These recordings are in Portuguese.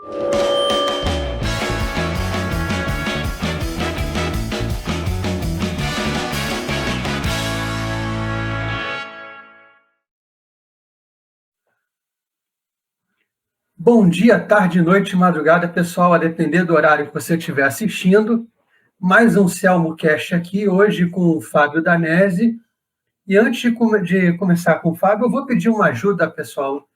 Bom dia, tarde, noite, madrugada, pessoal, a depender do horário que você estiver assistindo. Mais um CelmoCast aqui, hoje com o Fábio Danese. E antes de começar com o Fábio, eu vou pedir uma ajuda, pessoal.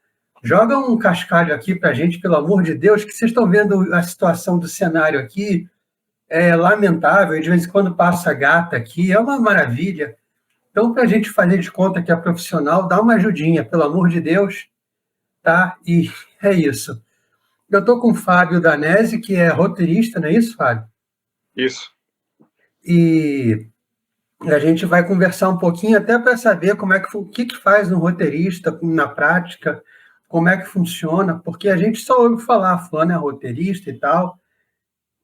Joga um cascalho aqui para a gente, pelo amor de Deus, que vocês estão vendo a situação do cenário aqui. É lamentável, de vez em quando passa gata aqui, é uma maravilha. Então, para a gente fazer de conta que é profissional, dá uma ajudinha, pelo amor de Deus, tá? E é isso. Eu estou com o Fábio Danese, que é roteirista, não é isso, Fábio? Isso. E a gente vai conversar um pouquinho até para saber o que faz um roteirista na prática, como é que funciona, porque a gente só ouve falar, fulano é roteirista e tal,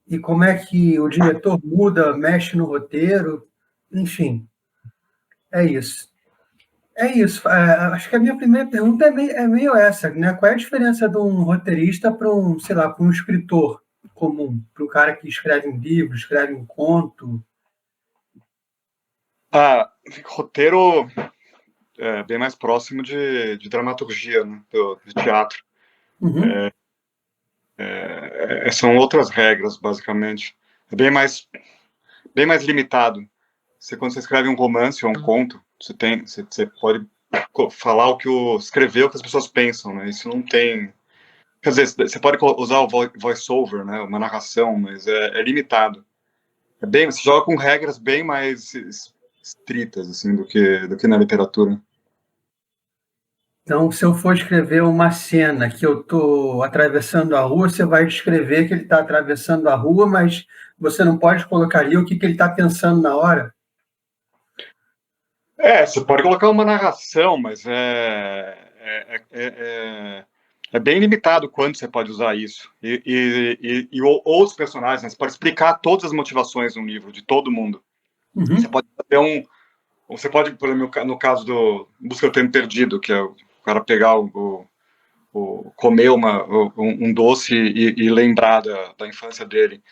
e como é que o diretor muda, mexe no roteiro, enfim, é isso. É isso. Acho que a minha primeira pergunta é meio essa, né? Qual é a diferença de um roteirista para um, sei lá, para um escritor comum, para um cara que escreve um livro, escreve um conto? Roteiro é bem mais próximo de dramaturgia, né, de teatro. Uhum. São outras regras, basicamente. É bem mais limitado. Quando você escreve um romance ou um conto, você pode falar escrever o que as pessoas pensam, né? Isso não tem... Quer dizer, você pode usar o voice-over, né, uma narração, mas é limitado. Você joga com regras bem mais estritas, assim, do que na literatura. Então, se eu for escrever uma cena que eu estou atravessando a rua, você vai descrever que ele está atravessando a rua, mas você não pode colocar ali o que ele está pensando na hora? Você pode colocar uma narração, mas é bem limitado quando você pode usar isso. E outros personagens, né? Você pode explicar todas as motivações no livro, de todo mundo. Uhum. Você pode fazer Você pode, por exemplo, no caso do Busca do Tempo Perdido, que é o cara pegar comer um doce e lembrar da infância dele.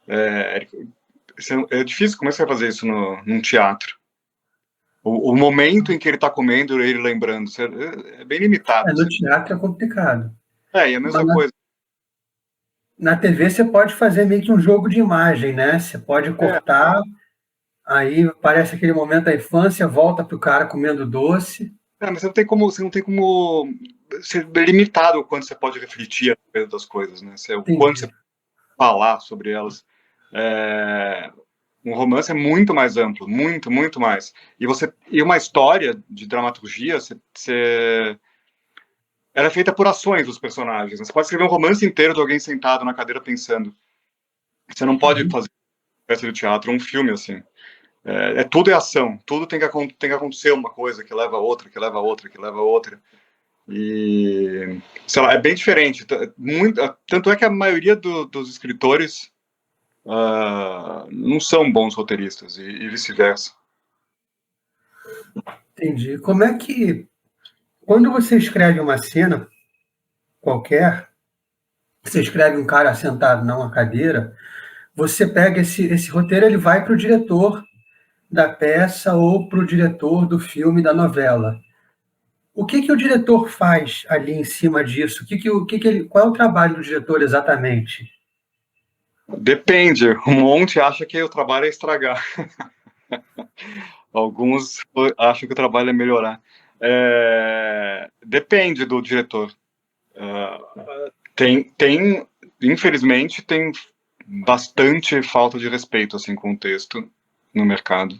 É difícil. Como é que você vai fazer isso num teatro? O momento em que ele está comendo, ele lembrando, é bem limitado. No teatro é complicado. E a mesma coisa. Na TV você pode fazer meio que um jogo de imagem, né? Você pode cortar, aí parece aquele momento da infância, volta para o cara comendo doce. Mas você não tem como ser limitado o quanto você pode refletir a respeito das coisas, né? O quanto você pode falar sobre elas. Um romance é muito mais amplo, muito, muito mais. E uma história de dramaturgia, ela é feita por ações dos personagens. Você pode escrever um romance inteiro de alguém sentado na cadeira pensando. Você não pode fazer uma peça de teatro, um filme assim. Tudo é ação. Tudo tem que acontecer uma coisa que leva a outra, que leva a outra, que leva a outra. E, sei lá, é bem diferente. Tanto é que a maioria dos escritores não são bons roteiristas e vice-versa. Entendi. Como é que, quando você escreve uma cena qualquer, você escreve um cara sentado numa cadeira, você pega esse roteiro, ele vai para o diretor da peça ou para o diretor do filme, da novela. O que o diretor faz ali em cima disso? Qual é o trabalho do diretor exatamente? Depende. Um monte acha que o trabalho é estragar. Alguns acham que o trabalho é melhorar. Depende do diretor. Infelizmente, tem bastante falta de respeito assim, com o texto no mercado.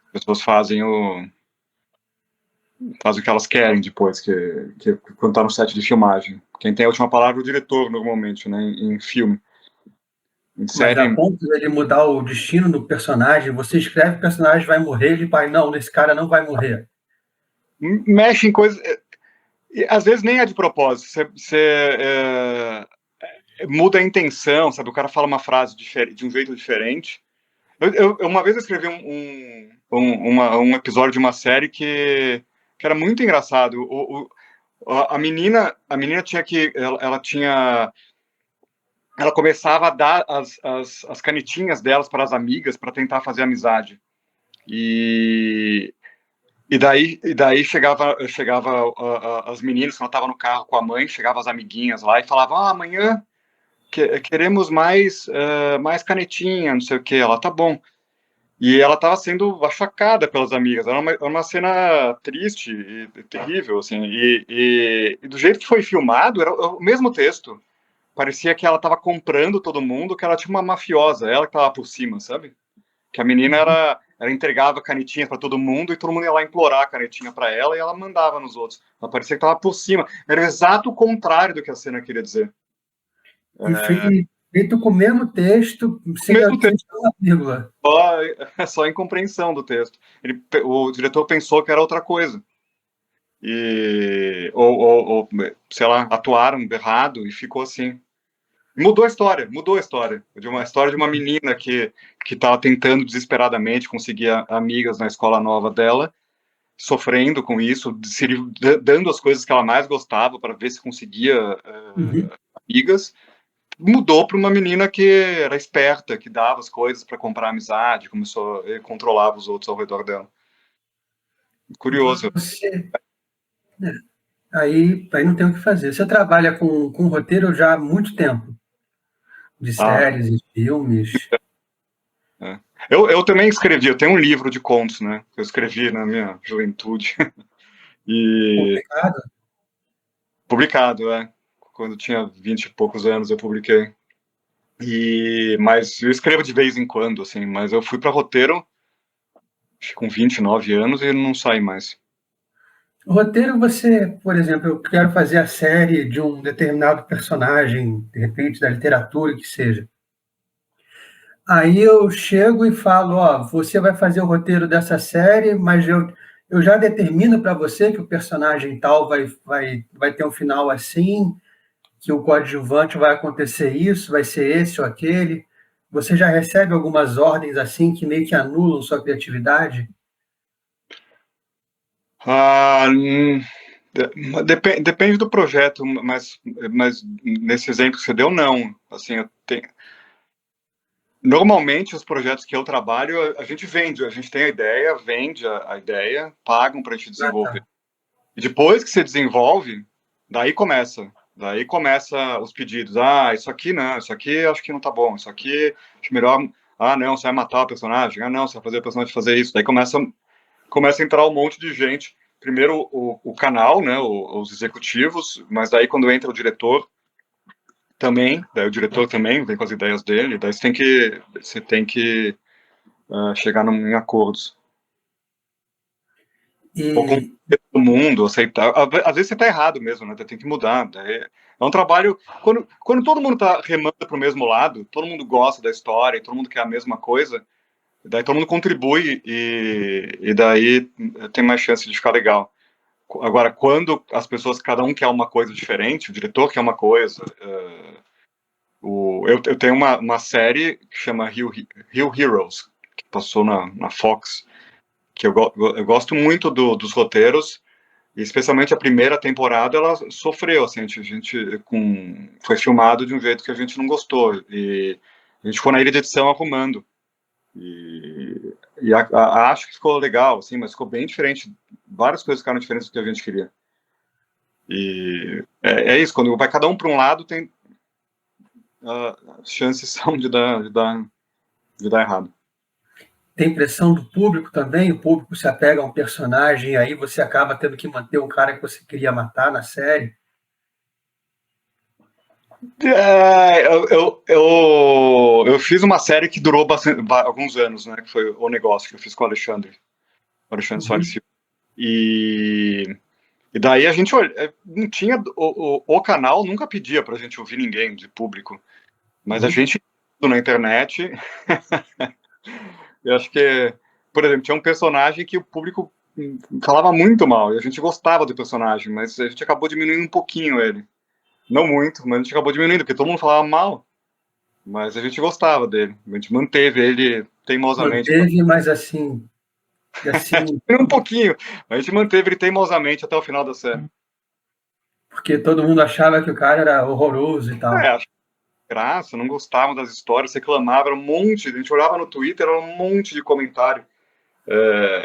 As pessoas fazem o que elas querem depois, quando está no set de filmagem. Quem tem a última palavra é o diretor, normalmente, né, em filme. Mas a ponto de ele mudar o destino do personagem, você escreve o personagem vai morrer, ele vai, não, esse cara não vai morrer. Mexe em coisas... Às vezes nem é de propósito. Você muda a intenção, sabe? O cara fala uma frase de um jeito diferente. Uma vez eu escrevi um episódio de uma série que era muito engraçado. A menina tinha que... Ela tinha ela começava a dar as canetinhas delas para as amigas para tentar fazer amizade. E daí chegava as meninas, quando ela estava no carro com a mãe, chegavam as amiguinhas lá e falavam: amanhã queremos mais canetinha, não sei o que. Ela, tá bom. E ela estava sendo achacada pelas amigas. Era uma cena triste e terrível, assim. E do jeito que foi filmado, era o mesmo texto. Parecia que ela estava comprando todo mundo, que ela tinha uma mafiosa, ela que estava por cima, sabe? Que a menina ela entregava canetinhas para todo mundo e todo mundo ia lá implorar a canetinha para ela e ela mandava nos outros. Ela parecia que estava por cima. Era o exato contrário do que a cena queria dizer. E feito com o mesmo texto, O mesmo sem texto, uma vírgula. só a incompreensão do texto. O diretor pensou que era outra coisa. Ou, sei lá, atuaram errado e ficou assim. Mudou a história. De uma história de uma menina que estava tentando desesperadamente conseguir amigas na escola nova dela, sofrendo com isso, dando as coisas que ela mais gostava para ver se conseguia amigas. Mudou para uma menina que era esperta, que dava as coisas para comprar amizade, começou a controlar os outros ao redor dela. Curioso. Você, aí não tem o que fazer. Você trabalha com roteiro já há muito tempo, de Ah, séries e filmes. é. Eu também escrevi, eu tenho um livro de contos, né? Que eu escrevi na minha juventude. E Complicado. publicado, quando eu tinha 20 e poucos anos eu publiquei. Mas eu escrevo de vez em quando, assim, mas eu fui para roteiro acho que com 29 anos e não saí mais. O roteiro, você, por exemplo, eu quero fazer a série de um determinado personagem, de repente, da literatura, que seja. Aí eu chego e falo, ó, você vai fazer o roteiro dessa série, mas eu já determino para você que o personagem tal vai ter um final assim, que o coadjuvante vai acontecer isso, vai ser esse ou aquele. Você já recebe algumas ordens assim que meio que anulam sua criatividade? Ah, depende do projeto, mas nesse exemplo que você deu, não. Assim, normalmente os projetos que eu trabalho, a gente vende, a gente tem a ideia, vende a ideia, pagam para a gente Ah, desenvolver. tá. E depois que você desenvolve, daí começa. Daí começa os pedidos. Isso aqui não, isso aqui acho que não tá bom, isso aqui acho melhor. Não, você vai matar o personagem. Não, você vai fazer o personagem fazer isso. Daí começa a entrar um monte de gente. Primeiro o canal, né, os executivos, mas daí quando entra o diretor também, daí o diretor também vem com as ideias dele, daí você tem que chegar em acordos. Ou com E todo mundo, aceitar. Às vezes você está errado mesmo, né? Tem que mudar. É um trabalho. Quando todo mundo está remando para o mesmo lado, todo mundo gosta da história, todo mundo quer a mesma coisa, daí todo mundo contribui e daí tem mais chance de ficar legal. Agora, quando as pessoas, cada um quer uma coisa diferente, o diretor quer uma coisa. Eu tenho uma série que chama Hill Heroes, que passou na Fox, que eu gosto muito dos roteiros. E especialmente a primeira temporada, ela sofreu, assim, foi filmado de um jeito que a gente não gostou, e a gente ficou na ilha de edição arrumando, e acho que ficou legal, assim, mas ficou bem diferente, várias coisas ficaram diferentes do que a gente queria. E é isso, quando vai cada um para um lado, as chances são de dar errado. tem pressão do público também, o público se apega a um personagem, aí você acaba tendo que manter um cara que você queria matar na série. Eu fiz uma série que durou alguns anos, né? Que foi O Negócio, que eu fiz com o Alexandre Soares Silva. E daí a gente não tinha. O canal nunca pedia pra gente ouvir ninguém de público. Mas a gente, na internet, eu acho que, por exemplo, tinha um personagem que o público falava muito mal, e a gente gostava do personagem, mas a gente acabou diminuindo um pouquinho ele. Não muito, mas a gente acabou diminuindo, porque todo mundo falava mal. Mas a gente gostava dele. A gente manteve ele teimosamente. Manteve, mas assim, Um pouquinho. A gente manteve ele teimosamente até o final da série. porque todo mundo achava que o cara era horroroso e tal. É, graça, não gostavam das histórias, reclamavam, era um monte, a gente olhava no Twitter, era um monte de comentário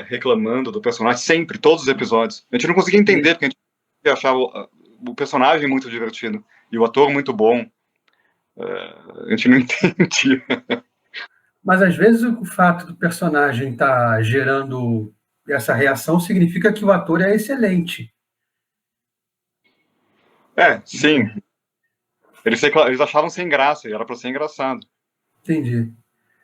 reclamando do personagem, sempre, todos os episódios. A gente não conseguia entender, porque a gente achava o personagem muito divertido e o ator muito bom. A gente não entendia. Mas às vezes o fato do personagem estar gerando essa reação significa que o ator é excelente. Sim. Eles achavam sem graça, e era pra ser engraçado. Entendi.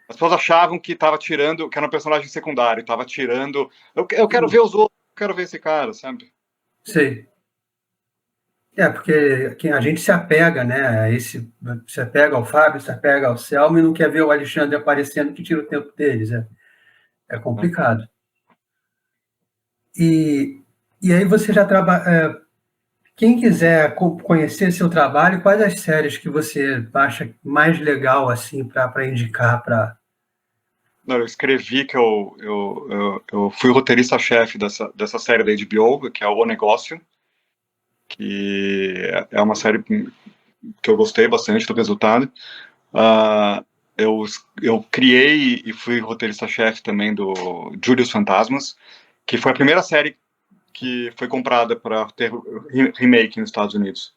As pessoas achavam que estava tirando, que era um personagem secundário, estava tirando. Eu quero ver os outros, eu quero ver esse cara, sabe? Sei. Porque a gente se apega, né? Se apega ao Fábio, se apega ao Selma e não quer ver o Alexandre aparecendo que tira o tempo deles. É complicado. E aí você já trabalha. Quem quiser conhecer seu trabalho, quais as séries que você acha mais legal assim para indicar para. Não, eu escrevi que eu fui o roteirista-chefe dessa série da HBO, que é O Negócio, que é uma série que eu gostei bastante do resultado. Eu criei e fui roteirista-chefe também do Júlio Fantasmas, que foi a primeira série que foi comprada para ter remake nos Estados Unidos.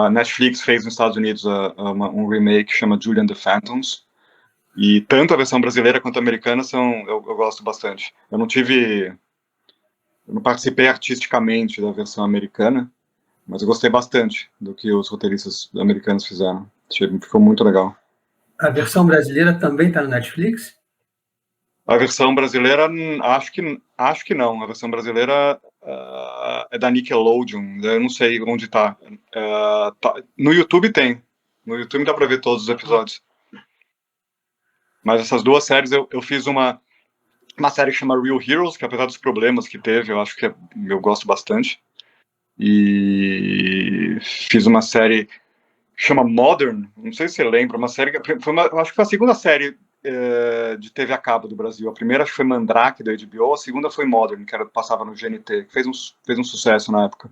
A Netflix fez nos Estados Unidos um remake que chama Julian the Phantoms, e tanto a versão brasileira quanto a americana eu gosto bastante. Eu não participei artisticamente da versão americana, mas eu gostei bastante do que os roteiristas americanos fizeram. Ficou muito legal. A versão brasileira também está no Netflix? A versão brasileira, acho que não. A versão brasileira é da Nickelodeon. Eu não sei onde está. No YouTube tem. No YouTube dá para ver todos os episódios. Mas essas duas séries, eu fiz uma série que chama Real Heroes, que apesar dos problemas que teve, eu acho que eu gosto bastante. E fiz uma série que chama Modern, não sei se você lembra, uma série que acho que foi a segunda série de TV a cabo do Brasil. A primeira acho que foi Mandrake, da HBO, a segunda foi Modern, que passava no GNT, que fez um sucesso na época.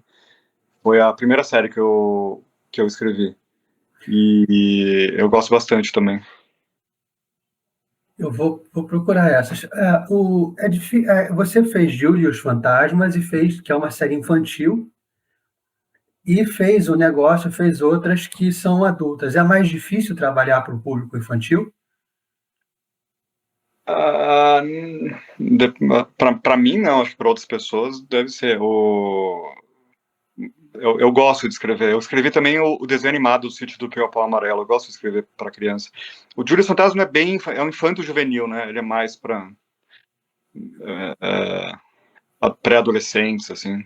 Foi a primeira série que eu escrevi. E eu gosto bastante também. Eu vou procurar essas. Você fez Júlio e os Fantasmas e fez, que é uma série infantil, e fez o negócio, fez outras que são adultas. É mais difícil trabalhar para o público infantil? Para mim, não, acho que para outras pessoas deve ser. Eu gosto de escrever. Eu escrevi também o desenho animado do Sítio do Pica-Pau Amarelo. Eu gosto de escrever para criança. O Júlio Fantasma é um infanto juvenil, né? Ele é mais para pré-adolescentes, assim.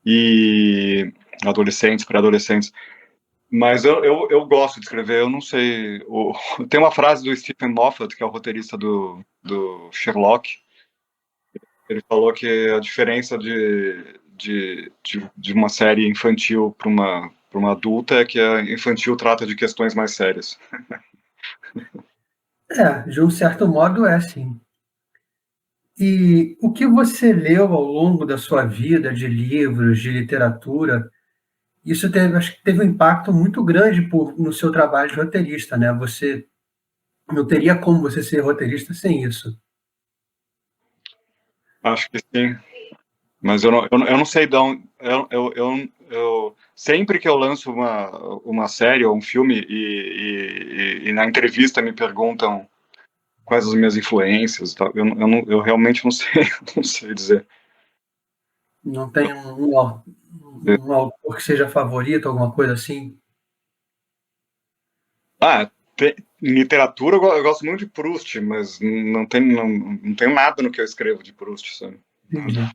E adolescentes, pré-adolescentes. Mas eu gosto de escrever, eu não sei. Tem uma frase do Stephen Moffat, que é o roteirista do Sherlock. Ele falou que a diferença de uma série infantil para uma adulta é que a infantil trata de questões mais sérias. De um certo modo é sim. E o que você leu ao longo da sua vida de livros, de literatura, isso acho que teve um impacto muito grande no seu trabalho de roteirista, né? Você não teria como você ser roteirista sem isso. Acho que sim. Mas eu não sei de onde. Sempre que eu lanço uma série ou um filme e na entrevista me perguntam quais as minhas influências, eu realmente não sei, não sei dizer. Não tem um autor que seja favorito, alguma coisa assim? Em literatura eu gosto muito de Proust, mas não tenho nada no que eu escrevo de Proust, sabe? Entendi.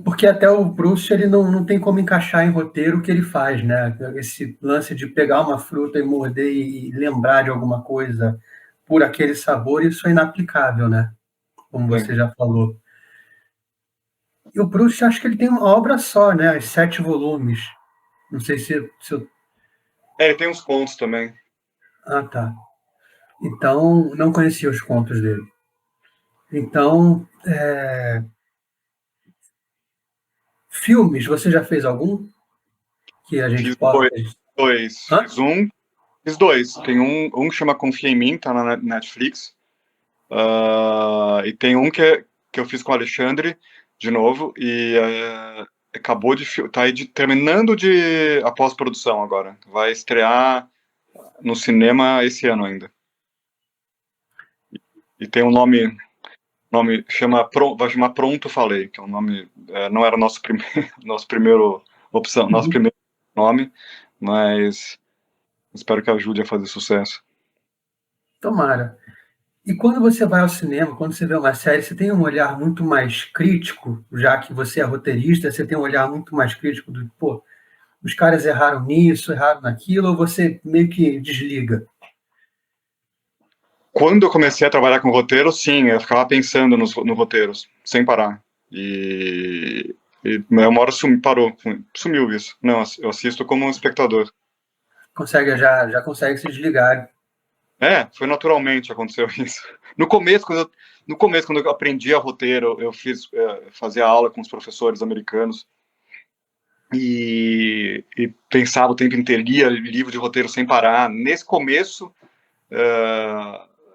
Porque até o Proust ele não tem como encaixar em roteiro o que ele faz, né? Esse lance de pegar uma fruta e morder e lembrar de alguma coisa por aquele sabor, isso é inaplicável, né? Como você já falou. E o Proust, acho que ele tem uma obra só, né? Os 7 volumes. Não sei se eu... Ele tem uns contos também. Ah, tá. Então, não conhecia os contos dele. Então, filmes, você já fez algum? Que a gente Fiz possa... Dois. Hã? Fiz dois. Tem um que chama Confia em Mim, tá na Netflix. E tem um que eu fiz com o Alexandre, de novo, e acabou tá aí terminando a pós-produção agora. Vai estrear no cinema esse ano ainda. E tem um nome vai chamar Pronto Falei, que é um nome, não era nosso primeiro opção, nosso primeiro nome, mas espero que ajude a fazer sucesso. Tomara. E quando você vai ao cinema, quando você vê uma série, você tem um olhar muito mais crítico, já que você é roteirista, você tem um olhar muito mais crítico do, pô, os caras erraram nisso, erraram naquilo, ou você meio que desliga? Quando eu comecei a trabalhar com roteiro, sim, eu ficava pensando nos roteiros, sem parar. E uma hora sumiu isso. Não, eu assisto como um espectador. Já consegue se desligar. Foi naturalmente aconteceu isso. No começo, quando eu aprendi a roteiro, eu fazia aula com os professores americanos e pensava o tempo inteiro, lia livro de roteiro sem parar. Nesse começo,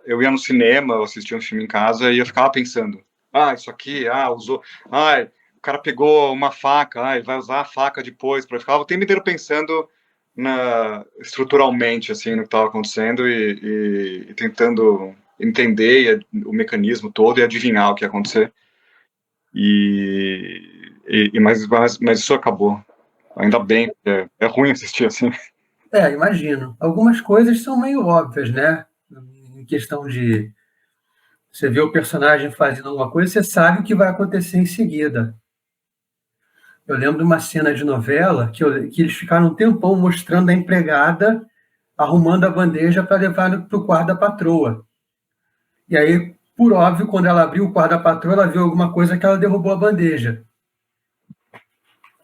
eu ia no cinema, eu assistia um filme em casa e eu ficava pensando, isso aqui, usou, o cara pegou uma faca, vai usar a faca depois. Eu ficava o tempo inteiro pensando estruturalmente assim, no que estava acontecendo e tentando entender o mecanismo todo e adivinhar o que ia acontecer. Mas isso acabou. Ainda bem, é ruim assistir assim. Imagino. Algumas coisas são meio óbvias, né? Em questão de você ver o personagem fazendo alguma coisa, você sabe o que vai acontecer em seguida. Eu lembro de uma cena de novela que eles ficaram um tempão mostrando a empregada arrumando a bandeja para levar para o quarto da patroa. E aí, por óbvio, quando ela abriu o quarto da patroa, ela viu alguma coisa que ela derrubou a bandeja.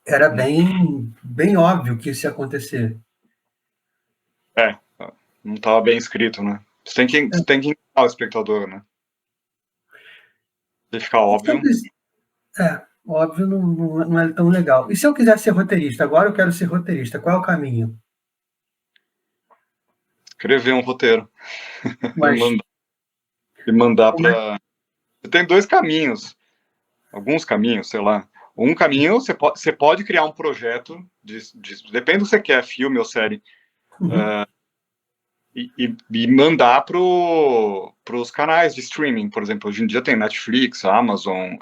Era bem óbvio que isso ia acontecer. Não estava bem escrito, né? Você tem que enganar o espectador, né? Se ficar óbvio. Óbvio não é tão legal. E se eu quiser ser roteirista? Agora eu quero ser roteirista. Qual é o caminho? Escrever um roteiro. Mas, E mandar para. Você tem dois caminhos. Alguns caminhos, sei lá. Um caminho, você pode criar um projeto, depende do que você quer, filme ou série, e mandar para os canais de streaming, por exemplo. Hoje em dia tem Netflix, Amazon,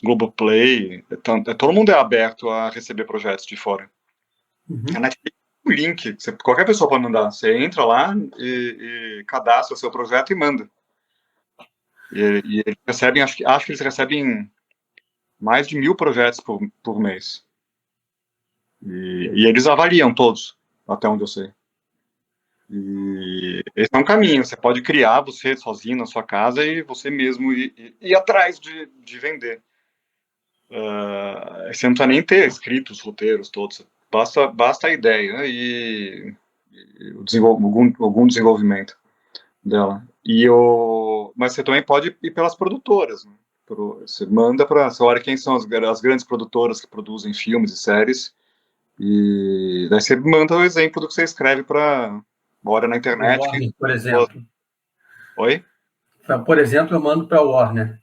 Globoplay, então, todo mundo é aberto a receber projetos de fora. A Netflix tem um link, qualquer pessoa pode mandar. Você entra lá e cadastra o seu projeto e manda. E eles recebem, acho que eles recebem mais de 1.000 projetos por mês. E eles avaliam todos, até onde eu sei. E esse é um caminho, você pode criar você sozinho na sua casa e você mesmo ir atrás de vender. Você não precisa nem ter escrito os roteiros todos, basta a ideia, né, e algum desenvolvimento dela. Mas você também pode ir pelas produtoras, né? Você manda você olha quem são as grandes produtoras que produzem filmes e séries, e daí você manda o exemplo do que você escreve para bora na internet. Warner, por exemplo. Oi? Por exemplo, eu mando para o Warner.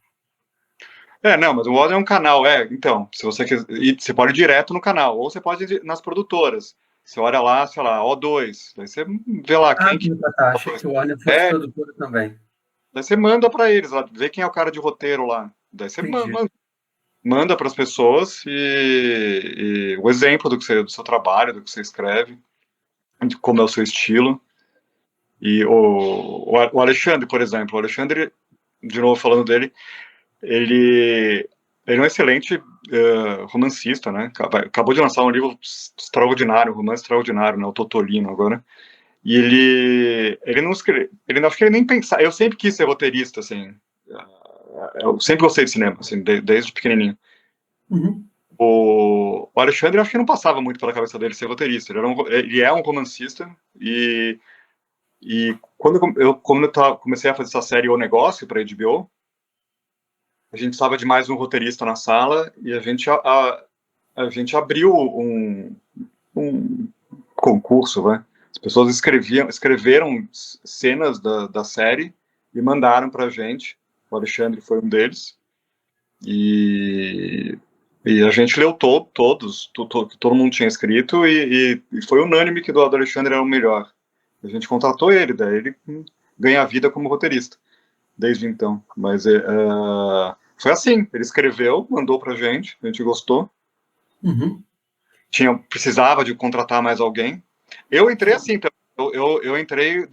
Não, mas o Warner é um canal, então, se você quiser, você pode ir direto no canal, ou você pode ir nas produtoras. Você olha lá, sei lá, O2, daí você vê lá quem que... Achei que o Warner fosse produtora também. Daí você manda para eles, vê quem é o cara de roteiro lá. Daí você manda para as pessoas e o exemplo do seu trabalho, do que você escreve, de como é o seu estilo. E o Alexandre, por exemplo, de novo falando dele, ele é um excelente romancista, né? Acabou de lançar um livro extraordinário, um romance extraordinário, né? O Totolino agora. E ele não escreve, acho que ele nem pensava. Eu sempre quis ser roteirista, assim. Eu sempre gostei de cinema, assim, desde pequenininho. O Alexandre, acho que não passava muito pela cabeça dele ser roteirista. Ele é um romancista e quando eu comecei a fazer essa série O Negócio para a HBO, a gente precisava de mais um roteirista na sala e a gente abriu concurso, vai. As pessoas escreveram cenas da série e mandaram pra gente. O Alexandre foi um deles. E a gente leu todos, que todo mundo tinha escrito, e foi unânime que do Alexandre era o melhor. A gente contratou ele, daí ele ganha a vida como roteirista, desde então. Mas foi assim, ele escreveu, mandou pra gente, a gente gostou. Uhum. Precisava de contratar mais alguém. Eu entrei assim, eu entrei,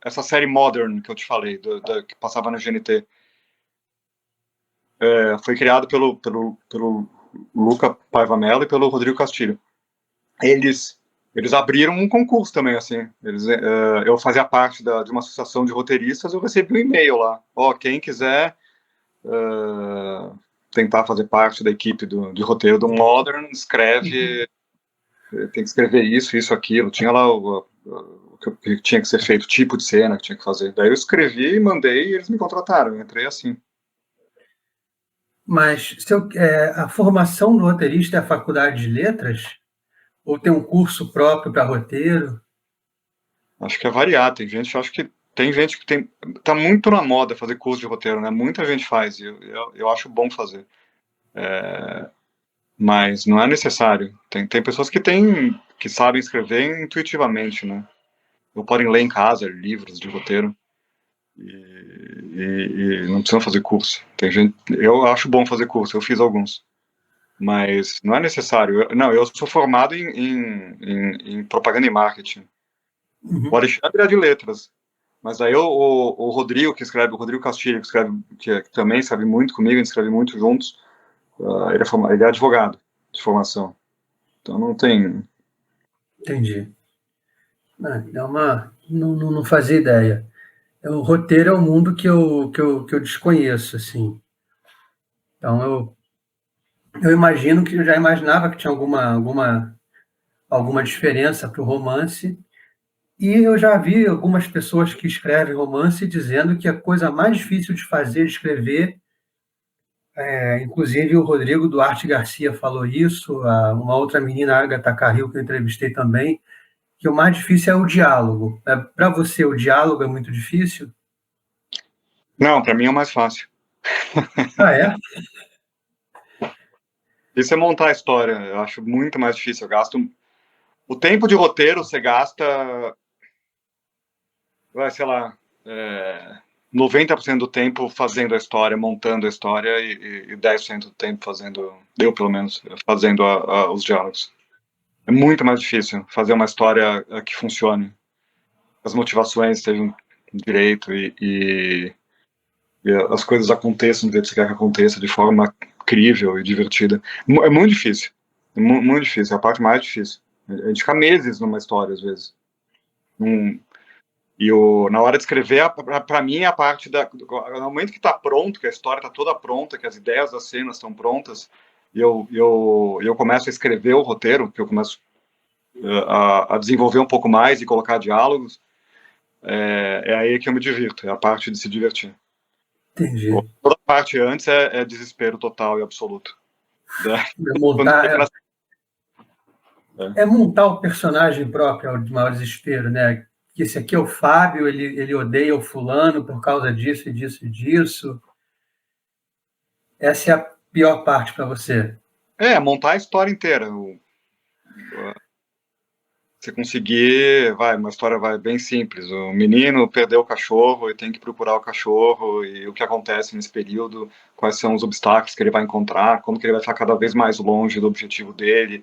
essa série Modern que eu te falei, que passava na GNT, foi criado pelo Luca Paiva Mello e pelo Rodrigo Castilho. Eles abriram um concurso também, assim. Eu fazia parte de uma associação de roteiristas, eu recebi um e-mail lá. Quem quiser tentar fazer parte da equipe de roteiro do Modern, escreve, tem que escrever isso, aquilo. Tinha lá o que tinha que ser feito, o tipo de cena que tinha que fazer. Daí eu escrevi, mandei e eles me contrataram. Eu entrei assim. Mas a formação do roteirista é a faculdade de letras? Ou tem um curso próprio para roteiro? Acho que é variado. Tem gente que tá muito na moda fazer curso de roteiro, né? Muita gente faz e eu acho bom fazer. Mas não é necessário. Tem pessoas que sabem escrever intuitivamente, né? Ou podem ler em casa livros de roteiro e não precisam fazer curso. Eu acho bom fazer curso, eu fiz alguns. Mas não é necessário. Eu sou formado em propaganda e marketing. O Alexandre é de letras. Mas aí o Rodrigo, o Rodrigo Castilho, que também sabe muito comigo, a gente escreve muito juntos, ele é advogado de formação. Então não tem. Entendi. Não fazia ideia. O roteiro é um mundo que eu desconheço, assim. Então eu imagino que eu já imaginava que tinha alguma diferença para o romance. E eu já vi algumas pessoas que escrevem romance dizendo que a coisa mais difícil de fazer, de escrever, inclusive o Rodrigo Duarte Garcia falou isso, uma outra menina, a Agatha Carril, que eu entrevistei também, que o mais difícil é o diálogo. Para você, o diálogo é muito difícil? Não, para mim é o mais fácil. Ah, é? Isso é montar a história. Eu acho muito mais difícil. O tempo de roteiro você gasta, sei lá, 90% do tempo fazendo a história, montando a história e 10% do tempo fazendo, eu pelo menos, fazendo os diálogos. É muito mais difícil fazer uma história que funcione. As motivações estejam direito e as coisas aconteçam do jeito que você quer que aconteça, de forma crível e divertida. É muito difícil. Muito difícil. É a parte mais difícil. A gente fica meses numa história, às vezes. Na hora de escrever, para mim, a parte no momento que está pronto, que a história está toda pronta, que as ideias das cenas estão prontas, e eu começo a escrever o roteiro, que eu começo a desenvolver um pouco mais e colocar diálogos, é aí que eu me divirto, é a parte de se divertir. Entendi. Toda a parte antes é desespero total e absoluto. Montar o personagem próprio é o maior desespero, né? Que esse aqui é o Fábio, ele odeia o fulano por causa disso e disso e disso. Essa é a pior parte para você. Montar a história inteira. Você conseguir, uma história bem simples. O menino perdeu o cachorro e tem que procurar o cachorro e o que acontece nesse período, quais são os obstáculos que ele vai encontrar, como que ele vai ficar cada vez mais longe do objetivo dele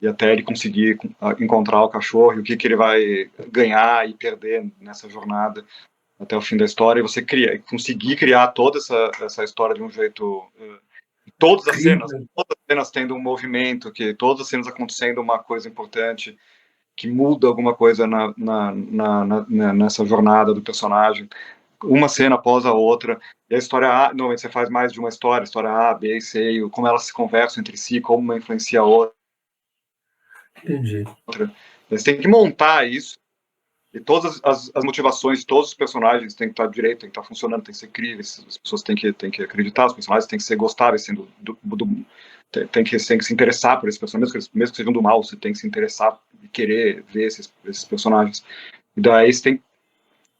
e até ele conseguir encontrar o cachorro e o que ele vai ganhar e perder nessa jornada até o fim da história. E você conseguir criar toda essa história de um jeito... Todas as cenas tendo um movimento, que todas as cenas acontecendo uma coisa importante, que muda alguma coisa nessa jornada do personagem, uma cena após a outra, e a história A, normalmente você faz mais de uma história A, B e C, e como elas se conversam entre si, como uma influencia a outra. Entendi. Você tem que montar isso, e todas as motivações de todos os personagens têm que estar direito, tem que estar funcionando, tem que ser críveis, as pessoas têm que acreditar, os personagens têm que ser gostáveis, tem que se interessar por esses personagens, mesmo que sejam do mal, você tem que se interessar querer ver esses personagens. E daí você tem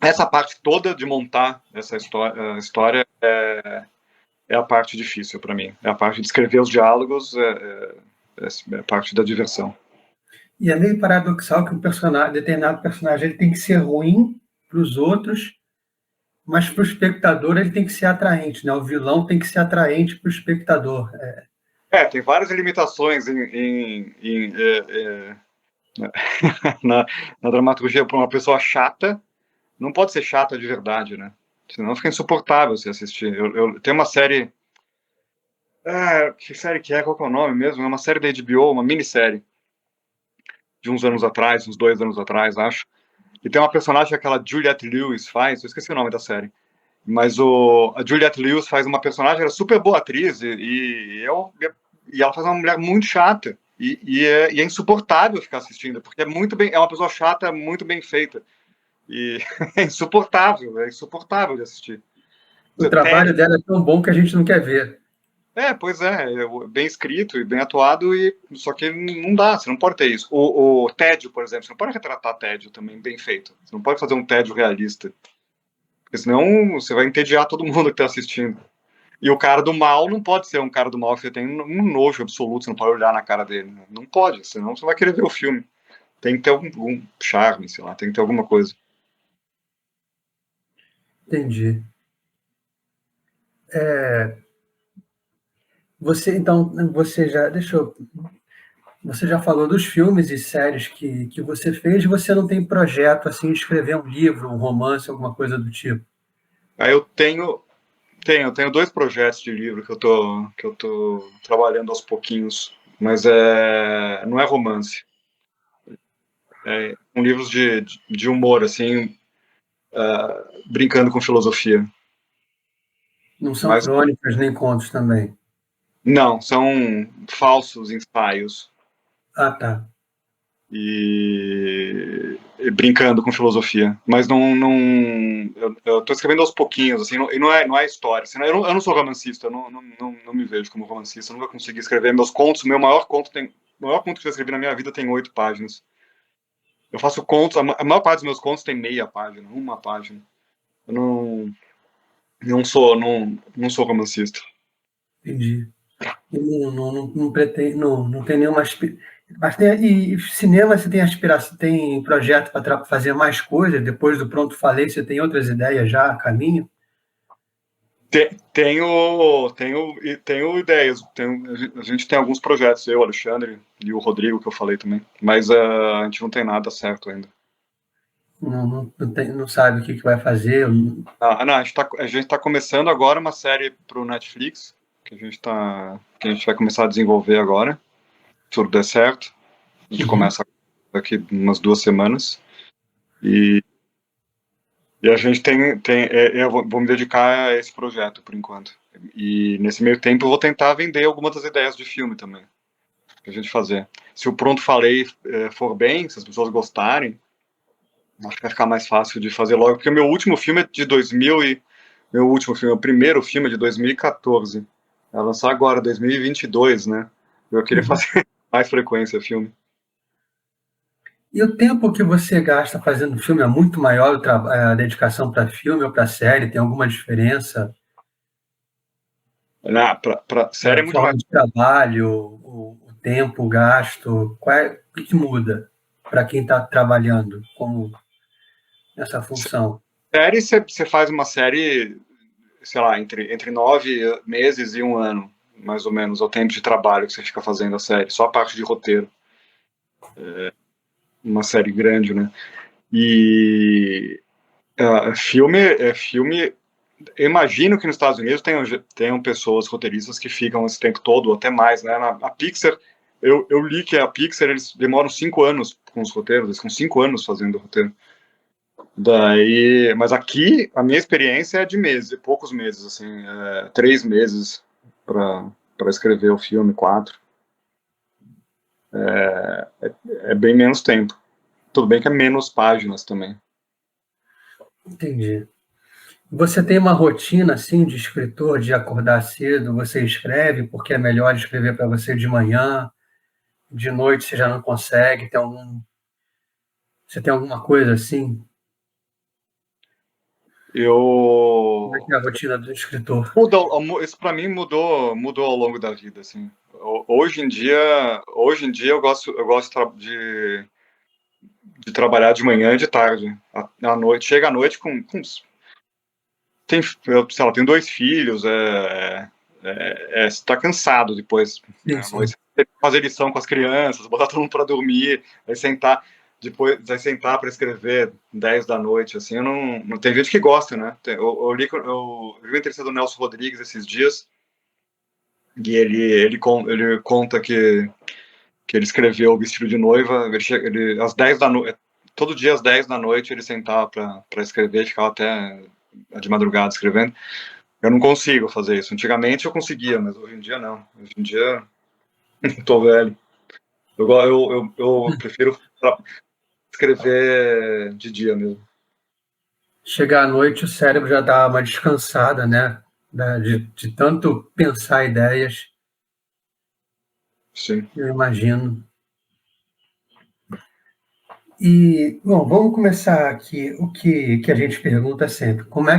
essa parte toda de montar essa história é a parte difícil para mim. É a parte de escrever os diálogos, é a parte da diversão. E é meio paradoxal que determinado personagem ele tem que ser ruim para os outros, mas para o espectador ele tem que ser atraente, né? O vilão tem que ser atraente para o espectador. Tem várias limitações na dramaturgia. Para uma pessoa chata, não pode ser chata de verdade, né? Senão fica insuportável se assistir. Eu tenho uma série... que série que é? Qual que é o nome mesmo? É uma série da HBO, uma minissérie de uns anos atrás, uns 2 anos atrás, acho. E tem uma personagem que aquela Juliette Lewis faz, eu esqueci o nome da série. Mas a Juliette Lewis faz uma personagem, ela é super boa atriz, e ela faz uma mulher muito chata. E é insuportável ficar assistindo, porque é uma pessoa chata, muito bem feita. E é insuportável de assistir. O trabalho dela é tão bom que a gente não quer ver. Pois é, bem escrito e bem atuado, só que não dá, você não pode ter isso. O tédio, por exemplo, você não pode retratar tédio também bem feito. Você não pode fazer um tédio realista. Porque senão você vai entediar todo mundo que está assistindo. E o cara do mal não pode ser um cara do mal que você tem um nojo absoluto, você não pode olhar na cara dele. Não pode, senão você vai querer ver o filme. Tem que ter algum charme, sei lá, tem que ter alguma coisa. Entendi. Você já falou dos filmes e séries que você fez, você não tem projeto assim de escrever um livro, um romance, alguma coisa do tipo? Aí eu tenho 2 projetos de livro que eu tô trabalhando aos pouquinhos, mas não é romance. Com livros de humor, assim, brincando com filosofia. Não são Mas crônicas nem contos também. não, são falsos ensaios. Ah, tá. E brincando com filosofia. Mas eu tô escrevendo aos pouquinhos, assim, e não é história. Assim, eu não sou romancista, eu não me vejo como romancista, eu nunca consegui escrever meus contos. O maior conto que eu já escrevi na minha vida tem 8 páginas. Eu faço contos, a maior parte dos meus contos tem meia página, uma página. Eu não sou romancista. Entendi. E não pretende, não tem nenhuma mas e cinema você tem aspiração, tem projeto para fazer mais coisas depois do Pronto Falei, você tem outras ideias já a caminho? Tenho ideias. A gente tem alguns projetos, eu, Alexandre e o Rodrigo, que eu falei também. Mas a gente não tem nada certo ainda. Não sabe o que vai fazer? Não, a gente tá começando agora uma série pro Netflix, que a gente vai começar a desenvolver agora. Se tudo der certo. A gente começa daqui umas 2 semanas. E a gente eu vou me dedicar a esse projeto por enquanto. E nesse meio tempo eu vou tentar vender algumas das ideias de filme também. Pra gente fazer. Se o Pronto Falei for bem, se as pessoas gostarem, acho que vai ficar mais fácil de fazer logo, porque o meu último filme é de 2000 e... o primeiro filme é de 2014. Vai lançar agora, 2022, né? Eu queria fazer mais frequência filme. E o tempo que você gasta fazendo filme é muito maior, a dedicação para filme ou para série? Tem alguma diferença? Pra série é muito Forma mais. de trabalho, o tempo gasto, o que muda para quem está trabalhando como nessa função? Série, você faz uma série, sei lá, entre 9 meses e 1 ano, mais ou menos, é o tempo de trabalho que você fica fazendo a série, só a parte de roteiro. Uma série grande, né? E filme, eu imagino que nos Estados Unidos tenham pessoas roteiristas que ficam esse tempo todo, ou até mais, né? A Pixar, eu li que a Pixar, eles demoram 5 anos com os roteiros, eles ficam 5 anos fazendo o roteiro. Mas aqui, a minha experiência é de meses, poucos meses, assim, 3 meses para escrever o filme, 4. É bem menos tempo. Tudo bem que é menos páginas também. Entendi. Você tem uma rotina assim de escritor, de acordar cedo, você escreve porque é melhor escrever para você de manhã? de noite você já não consegue? Você tem alguma coisa assim? Como é que é a rotina do escritor? Isso para mim mudou ao longo da vida, assim. Hoje em dia eu gosto de trabalhar de manhã e de tarde. À noite, chega à noite sei lá, tenho 2 filhos, você tá cansado depois, Sim, à noite, sim. você tem que fazer lição com as crianças, botar todo mundo para dormir, aí sentar para escrever 10 da noite, assim, eu não tem gente que gosta, né? Eu li uma entrevista do Nelson Rodrigues esses dias, e ele conta que ele escreveu o Vestido de Noiva, às 10 da noite, todo dia às 10 da noite ele sentava para escrever, ficava até de madrugada escrevendo. Eu não consigo fazer isso. Antigamente eu conseguia, mas hoje em dia não. Hoje em dia tô velho. Eu prefiro escrever de dia mesmo. Chegar à noite, o cérebro já dá uma descansada, né? De tanto pensar ideias, Sim. eu imagino. E, bom, vamos começar aqui que a gente pergunta sempre. Como é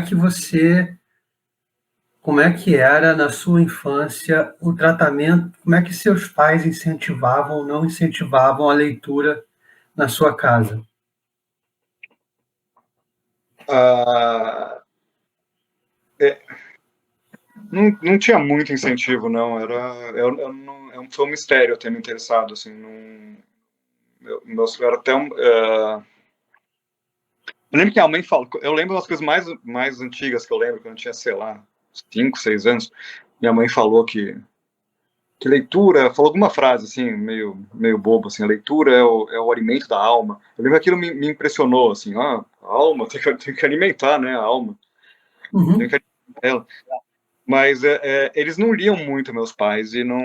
que era na sua infância o tratamento? Como é que seus pais incentivavam ou não incentivavam a leitura na sua casa? Ah, é, não tinha muito incentivo, não. Foi um mistério eu ter me interessado, assim. Era até eu lembro que a mãe falou. Eu lembro das coisas mais antigas que eu lembro, quando eu tinha, sei lá, 5, 6 anos. Minha mãe falou que leitura, falou alguma frase assim, meio bobo, assim, a leitura é o alimento da alma. Eu lembro que aquilo me impressionou, assim, a alma, tem que alimentar, né, a alma, tem Uhum. que alimentar ela. Mas eles não liam muito, meus pais, e não,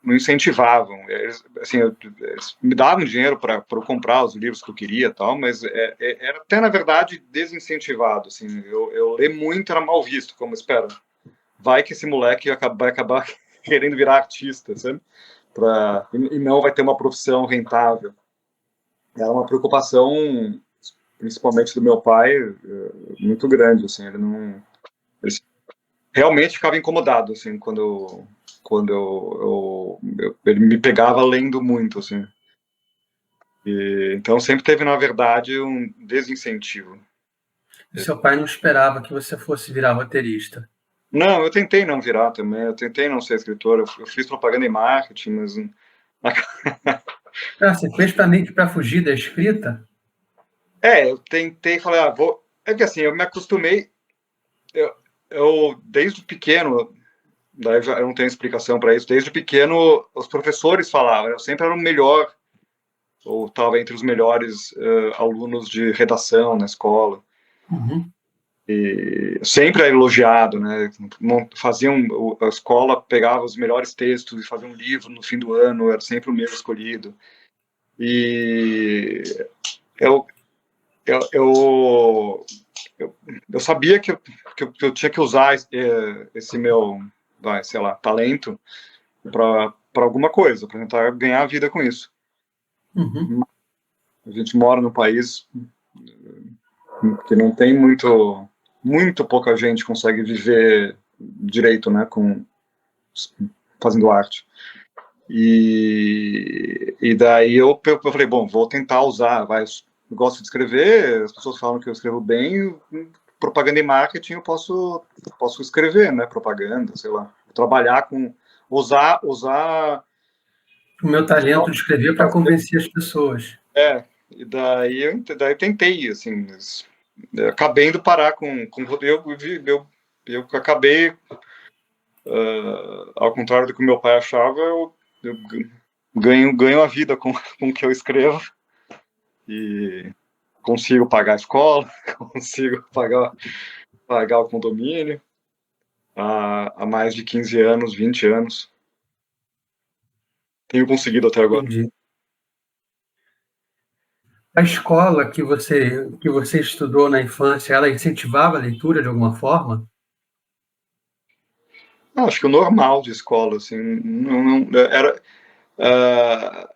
não incentivavam. Assim, eles me davam dinheiro para eu comprar os livros que eu queria, tal, mas era até, na verdade, desincentivado, assim, eu ler muito era mal visto, como espera. Vai que esse moleque vai acabar querendo virar artista, sabe? E não vai ter uma profissão rentável. Era uma preocupação, principalmente do meu pai, muito grande, assim, ele realmente ficava incomodado, assim, quando ele me pegava lendo muito, assim. Então sempre teve, na verdade, um desincentivo. E seu pai não esperava que você fosse virar roteirista. Não, eu tentei não virar também, eu tentei não ser escritor, eu fiz propaganda e marketing, mas Ah, você fez para meio que para fugir da escrita? eu tentei, falei, vou. É que assim, eu me acostumei, eu, desde pequeno, daí eu não tenho explicação para isso, desde pequeno os professores falavam, eu sempre era o melhor, ou estava entre os melhores alunos de redação na escola. Uhum. E sempre era elogiado, né? A escola pegava os melhores textos e fazia um livro no fim do ano, era sempre o meu escolhido. E eu, eu, eu, eu sabia que eu tinha que usar esse meu, sei lá, talento para alguma coisa, para tentar ganhar a vida com isso. Uhum. A gente mora num país que não tem muito pouca gente consegue viver direito, né, fazendo arte. E daí eu falei, bom, vou tentar usar, eu gosto de escrever, as pessoas falam que eu escrevo bem, propaganda e marketing eu posso escrever, né, propaganda, sei lá, trabalhar com, usar, O meu talento de escrever para fazer, convencer as pessoas. e daí eu tentei, assim, mas acabei indo parar com eu acabei, ao contrário do que meu pai achava, eu ganho a vida com o que eu escrevo e consigo pagar a escola, consigo pagar o condomínio há mais de 15 anos, 20 anos. Tenho conseguido até agora. Entendi. A escola que você estudou na infância, ela incentivava a leitura de alguma forma? Acho que o normal de escola, assim, não era. Uh,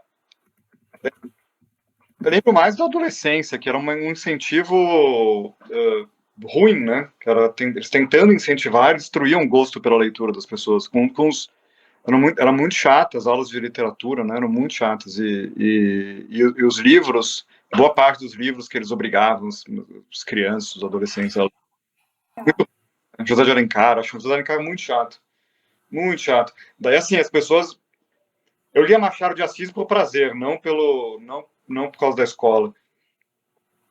eu lembro mais da adolescência, que era um incentivo ruim, né? Que era eles tentando incentivar, eles destruíam o gosto pela leitura das pessoas. Eram muito chatas as aulas de literatura, né? Eram muito chatas. E os livros, boa parte dos livros que eles obrigavam os crianças, os adolescentes, José de Alencar, acho que o José de Alencar é muito chato. Muito chato. Daí, assim, as pessoas. Eu lia Machado de Assis por prazer, não por causa da escola.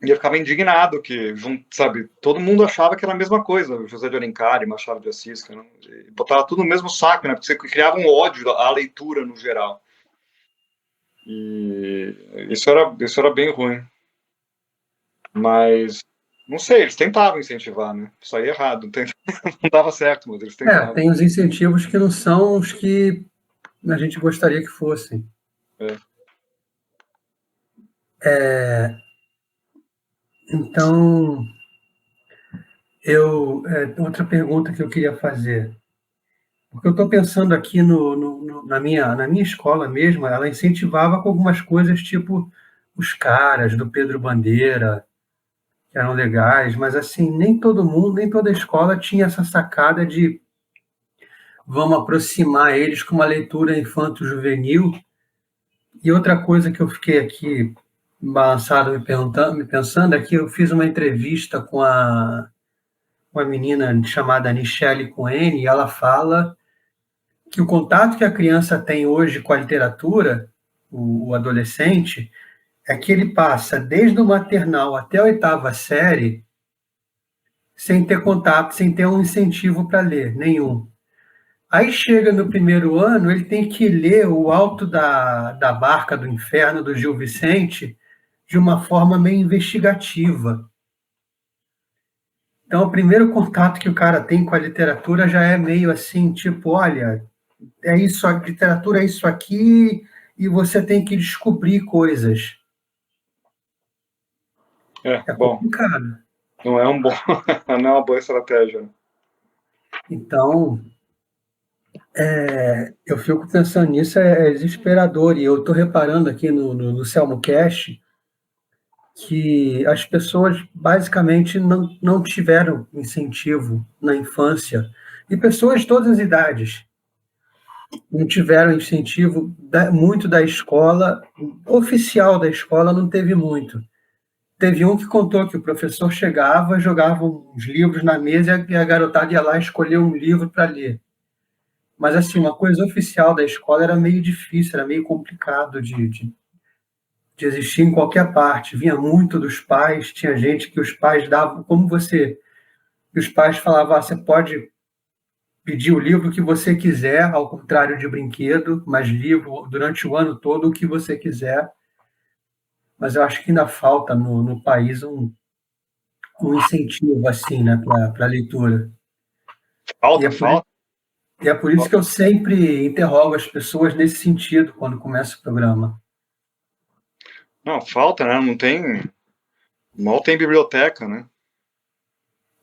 E eu ficava indignado que, sabe, todo mundo achava que era a mesma coisa, José de Alencar e Machado de Assis, cara, e botava tudo no mesmo saco, né? Porque você criava um ódio à leitura no geral. E isso era bem ruim. Mas, não sei, eles tentavam incentivar, né? Saía errado, não dava certo, mas eles tentavam. Tem os incentivos que não são os que a gente gostaria que fossem. É. Então, outra pergunta que eu queria fazer, porque eu estou pensando aqui na minha escola mesmo, ela incentivava com algumas coisas tipo os caras do Pedro Bandeira, que eram legais, mas assim, nem todo mundo, nem toda escola tinha essa sacada de vamos aproximar eles com uma leitura infanto-juvenil. E outra coisa que eu fiquei aqui balançado me pensando é que eu fiz uma entrevista com uma menina chamada Michelle Cohen, e ela fala que o contato que a criança tem hoje com a literatura, o adolescente, é que ele passa desde o maternal até a oitava série sem ter contato, sem ter um incentivo para ler, nenhum. Aí chega no primeiro ano, ele tem que ler O Alto da Barca do Inferno, do Gil Vicente, de uma forma meio investigativa. Então, o primeiro contato que o cara tem com a literatura já é meio assim, tipo, olha, é isso, a literatura é isso aqui, e você tem que descobrir coisas. É Bom, complicado. não é não é uma boa estratégia, né? Então, eu fico pensando nisso, é desesperador. E eu estou reparando aqui no Selmo Cash que as pessoas basicamente não tiveram incentivo na infância, e pessoas de todas as idades não tiveram incentivo muito da escola, oficial da escola não teve muito. Teve um que contou que o professor chegava, jogava uns livros na mesa e a garotada ia lá escolher um livro para ler. Mas, assim, uma coisa oficial da escola era meio difícil, era meio complicado de existir em qualquer parte. Vinha muito dos pais, tinha gente que os pais davam, como você, e os pais falavam, você pode pedir o livro que você quiser, ao contrário de brinquedo, mas livro durante o ano todo o que você quiser. Mas eu acho que ainda falta no país um incentivo assim, né, para a leitura. E Falta, é, por, falta. e é por isso que eu sempre interrogo as pessoas nesse sentido quando começo o programa. Não, falta, né? Não tem. Mal tem biblioteca, né?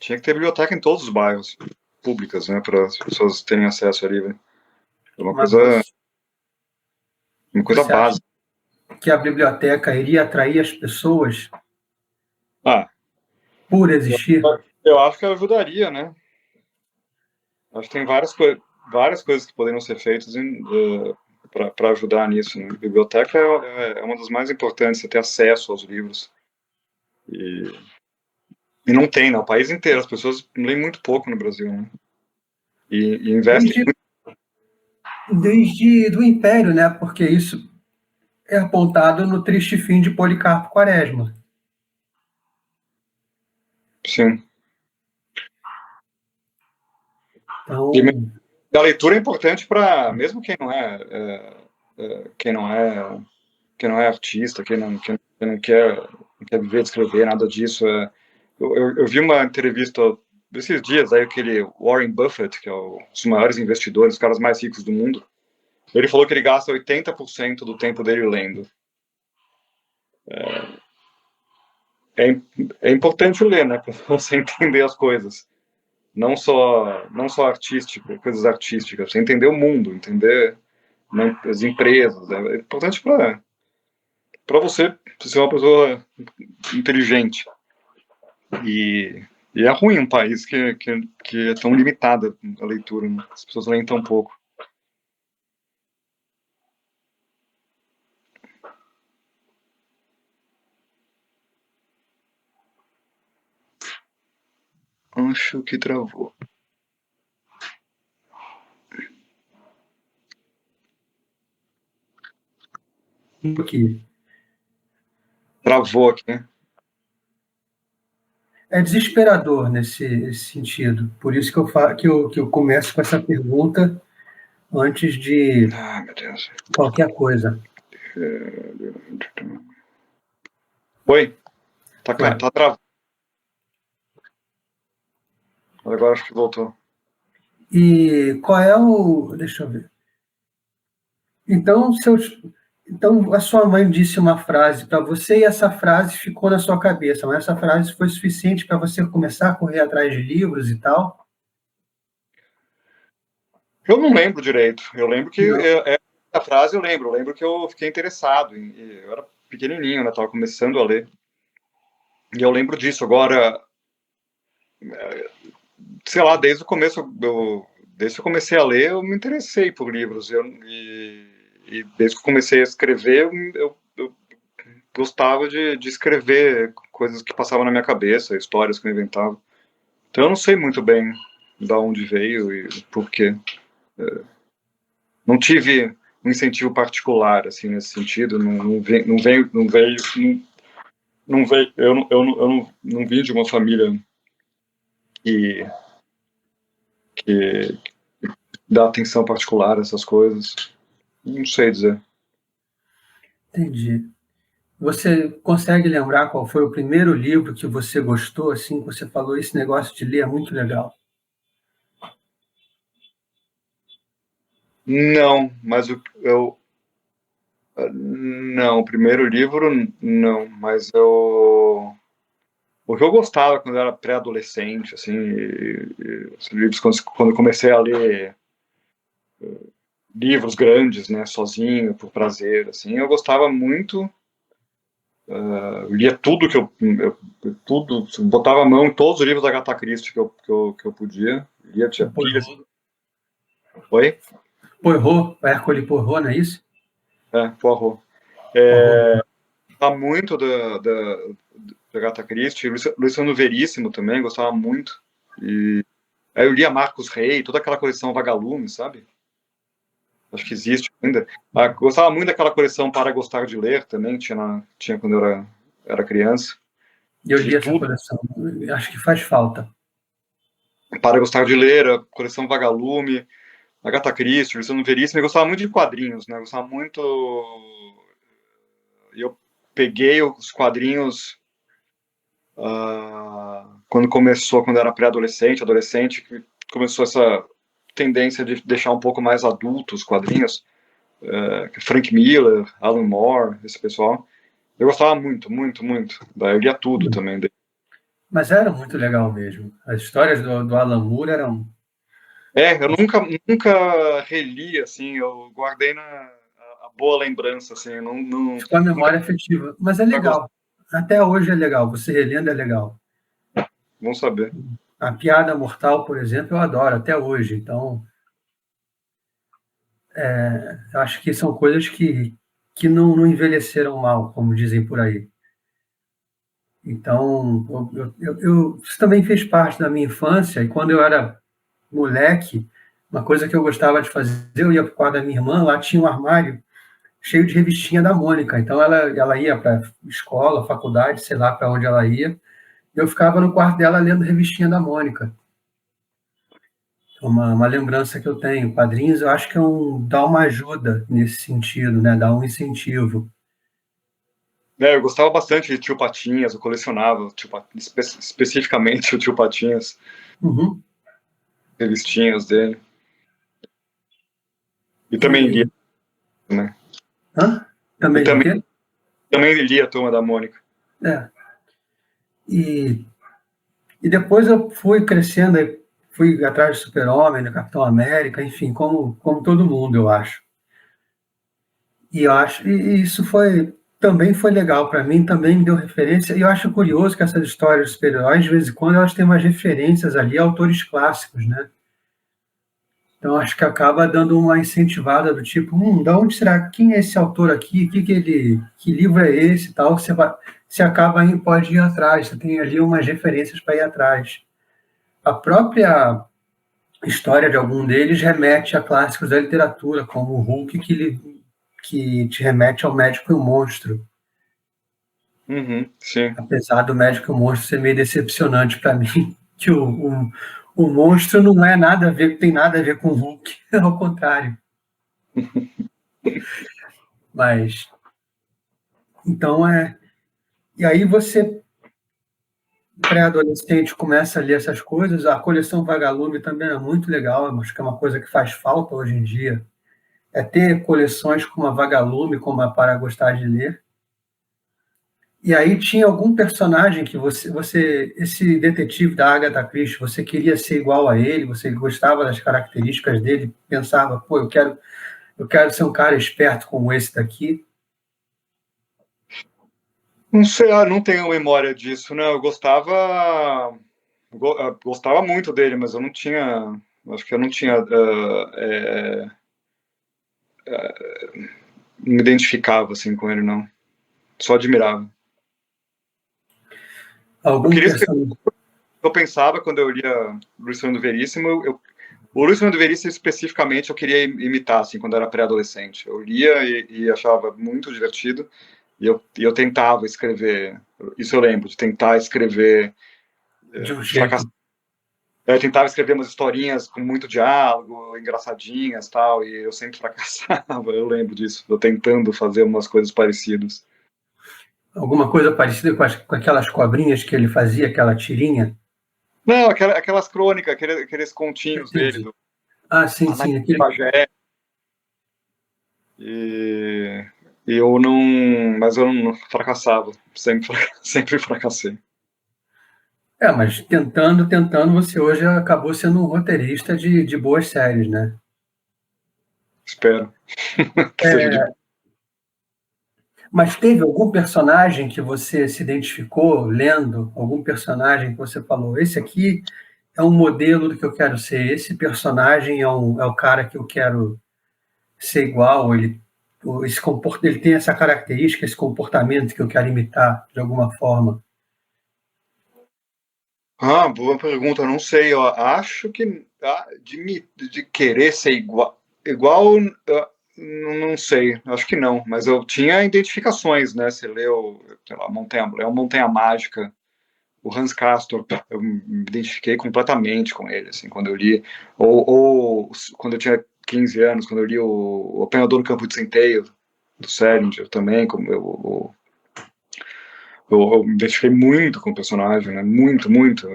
Tinha que ter biblioteca em todos os bairros públicas, né? Para as pessoas terem acesso ali, né? É Mas uma coisa você acha básica. que a biblioteca iria atrair as pessoas Ah, por eu, existir? eu acho que ajudaria, né? Acho que tem várias coisas que poderiam ser feitas para ajudar nisso, né? Biblioteca é uma das mais importantes, você ter acesso aos livros. E, e não tem, né? O país inteiro, as pessoas leem muito pouco no Brasil, né? E investem Desde, muito. desde do Império, né? Porque isso é apontado no Triste Fim de Policarpo Quaresma. Sim. E Então, a leitura é importante para, mesmo quem não é artista, quem não quer viver de escrever, nada disso. Eu vi uma entrevista esses dias, aí aquele Warren Buffett, que é um dos maiores investidores, os caras mais ricos do mundo, ele falou que ele gasta 80% do tempo dele lendo. É, é importante ler, né, para você entender as coisas. não só artística, coisas artísticas, você entender o mundo, entender, né, as empresas. É importante para você ser uma pessoa inteligente. E é ruim um país que é tão limitada a leitura, né? As pessoas leem tão pouco. Acho que travou. Aqui. Travou aqui, né? É desesperador nesse sentido. Por isso que eu começo com essa pergunta antes de Ah, meu Deus. qualquer coisa. Oi? Tá Ué, travado. Agora acho que voltou. e qual é o. Deixa eu ver. Então, então, a sua mãe disse uma frase para você e essa frase ficou na sua cabeça, mas essa frase foi suficiente para você começar a correr atrás de livros e tal? Eu não lembro direito. Eu lembro que Não. a frase eu lembro que eu fiquei interessado. Eu era pequenininho, né? Tava começando a ler. E eu lembro disso. Agora, sei lá, desde que eu comecei a ler, eu me interessei por livros. E desde que eu comecei a escrever, eu gostava de escrever coisas que passavam na minha cabeça, histórias que eu inventava. Então eu não sei muito bem da onde veio e por quê. Não tive um incentivo particular, assim, nesse sentido. Não veio. Eu não vim de uma família que, que dá atenção particular a essas coisas. Não sei dizer. Entendi. Você consegue lembrar qual foi o primeiro livro que você gostou, assim, que você falou, esse negócio de ler é muito legal? Não, mas não, o primeiro livro não, mas o que eu gostava quando eu era pré-adolescente, assim, os livros quando eu comecei a ler livros grandes, né, sozinho, por prazer, assim, eu gostava muito, eu lia tudo tudo, botava a mão em todos os livros da Agatha Christie que eu podia, lia, tinha O pilhas. Poirot, Oi? Poirot, Hercule Poirot, não é isso? Poirot. Poirot. Gostava muito da Agatha Christie, Luciano Veríssimo também, gostava muito. E aí eu lia Marcos Rey, toda aquela coleção Vagalume, sabe? Acho que existe ainda. Gostava muito daquela coleção Para Gostar de Ler também, tinha quando eu era criança. E eu Li li essa tudo. coleção. Acho que faz falta. Para Gostar de Ler, a coleção Vagalume, Agatha Christie, Luciano Veríssimo. Eu gostava muito de quadrinhos, né? Eu gostava muito. Eu peguei os quadrinhos quando eu era pré-adolescente, adolescente, que começou essa tendência de deixar um pouco mais adultos os quadrinhos. Frank Miller, Alan Moore, esse pessoal. Eu gostava muito, muito, muito. Eu lia tudo também. Mas era muito legal mesmo. As histórias do Alan Moore eram. Eu nunca reli, assim, eu guardei a boa lembrança, assim, Ficou a nunca memória afetiva. Mas é gostei. legal. Até hoje é legal. Você relendo é legal. Vamos saber. A Piada Mortal, por exemplo, eu adoro até hoje. Então, eu acho que são coisas que não envelheceram mal, como dizem por aí. Então, isso também fez parte da minha infância. E quando eu era moleque, uma coisa que eu gostava de fazer, eu ia para o quarto da minha irmã, lá tinha um armário cheio de revistinha da Mônica. Então, ela ia para escola, faculdade, sei lá para onde ela ia. Eu ficava no quarto dela lendo revistinha da Mônica. Uma lembrança que eu tenho. Quadrinhos, eu acho que dá uma ajuda nesse sentido, né? Dá um incentivo. Eu gostava bastante de Tio Patinhas, eu colecionava especificamente o Tio Patinhas, Uhum. revistinhas dele. E também lia, E, né? hã? E Também li o também, quê? também lia a Turma da Mônica. É. E depois eu fui crescendo, fui atrás do Super-Homem, do Capitão América, enfim, como todo mundo, eu acho. E isso também foi legal para mim, também me deu referência. E eu acho curioso que essas histórias de super-heróis, de vez em quando, elas têm umas referências ali a autores clássicos, né? Então acho que acaba dando uma incentivada do tipo, da onde será? Quem é esse autor aqui? Que livro é esse? Tal, você acaba pode ir atrás. Você tem ali umas referências para ir atrás. A própria história de algum deles remete a clássicos da literatura, como o Hulk, que te remete ao Médico e o Monstro. Sim. Apesar do Médico e o Monstro ser meio decepcionante para mim, que o monstro não é nada a ver, tem nada a ver com o Hulk, ao contrário. Mas, então e aí você, pré-adolescente, começa a ler essas coisas, a coleção Vagalume também é muito legal, acho que é uma coisa que faz falta hoje em dia, é ter coleções como a Vagalume, como a Para Gostar de Ler. E aí tinha algum personagem que esse detetive da Agatha Christie, você queria ser igual a ele, você gostava das características dele, pensava, pô, eu quero ser um cara esperto como esse daqui. Não sei, não tenho memória disso, né? Eu gostava muito dele, mas eu não tinha, acho que eu não tinha, não me identificava assim com ele, não. Só admirava. Eu Algum queria ser, personagem. eu pensava quando eu lia Luiz Fernando Veríssimo, o Luiz Fernando Veríssimo especificamente eu queria imitar, assim, quando eu era pré-adolescente. Eu lia e achava muito divertido, e eu tentava escrever, isso eu lembro, de tentar escrever, De um fracassar. jeito. Eu tentava escrever umas historinhas com muito diálogo, engraçadinhas tal, e eu sempre fracassava, eu lembro disso, eu tentando fazer umas coisas parecidas. Alguma coisa parecida com aquelas cobrinhas que ele fazia, aquela tirinha? Não, aquelas crônicas, aqueles continhos dele, Entendi. Ah, sim, Anaí sim. Aquele. Pajé, e eu não, mas eu não fracassava, sempre fracassei. Mas tentando, você hoje acabou sendo um roteirista de boas séries, né? Espero que seja de. Mas teve algum personagem que você se identificou lendo? Algum personagem que você falou, esse aqui é um modelo do que eu quero ser, esse personagem é o cara que eu quero ser igual, ele tem essa característica, esse comportamento que eu quero imitar de alguma forma. Boa pergunta, eu não sei, eu acho que de querer ser igual, não sei, acho que não, mas eu tinha identificações, né? Você leu, sei lá, Montanha Mágica, o Hans Castor, eu me identifiquei completamente com ele, assim, quando eu li, ou quando eu tinha 15 anos, quando eu li o Apanhador no Campo de Centeio, do Salinger também, como eu me identifiquei muito com o personagem, né? Muito, muito.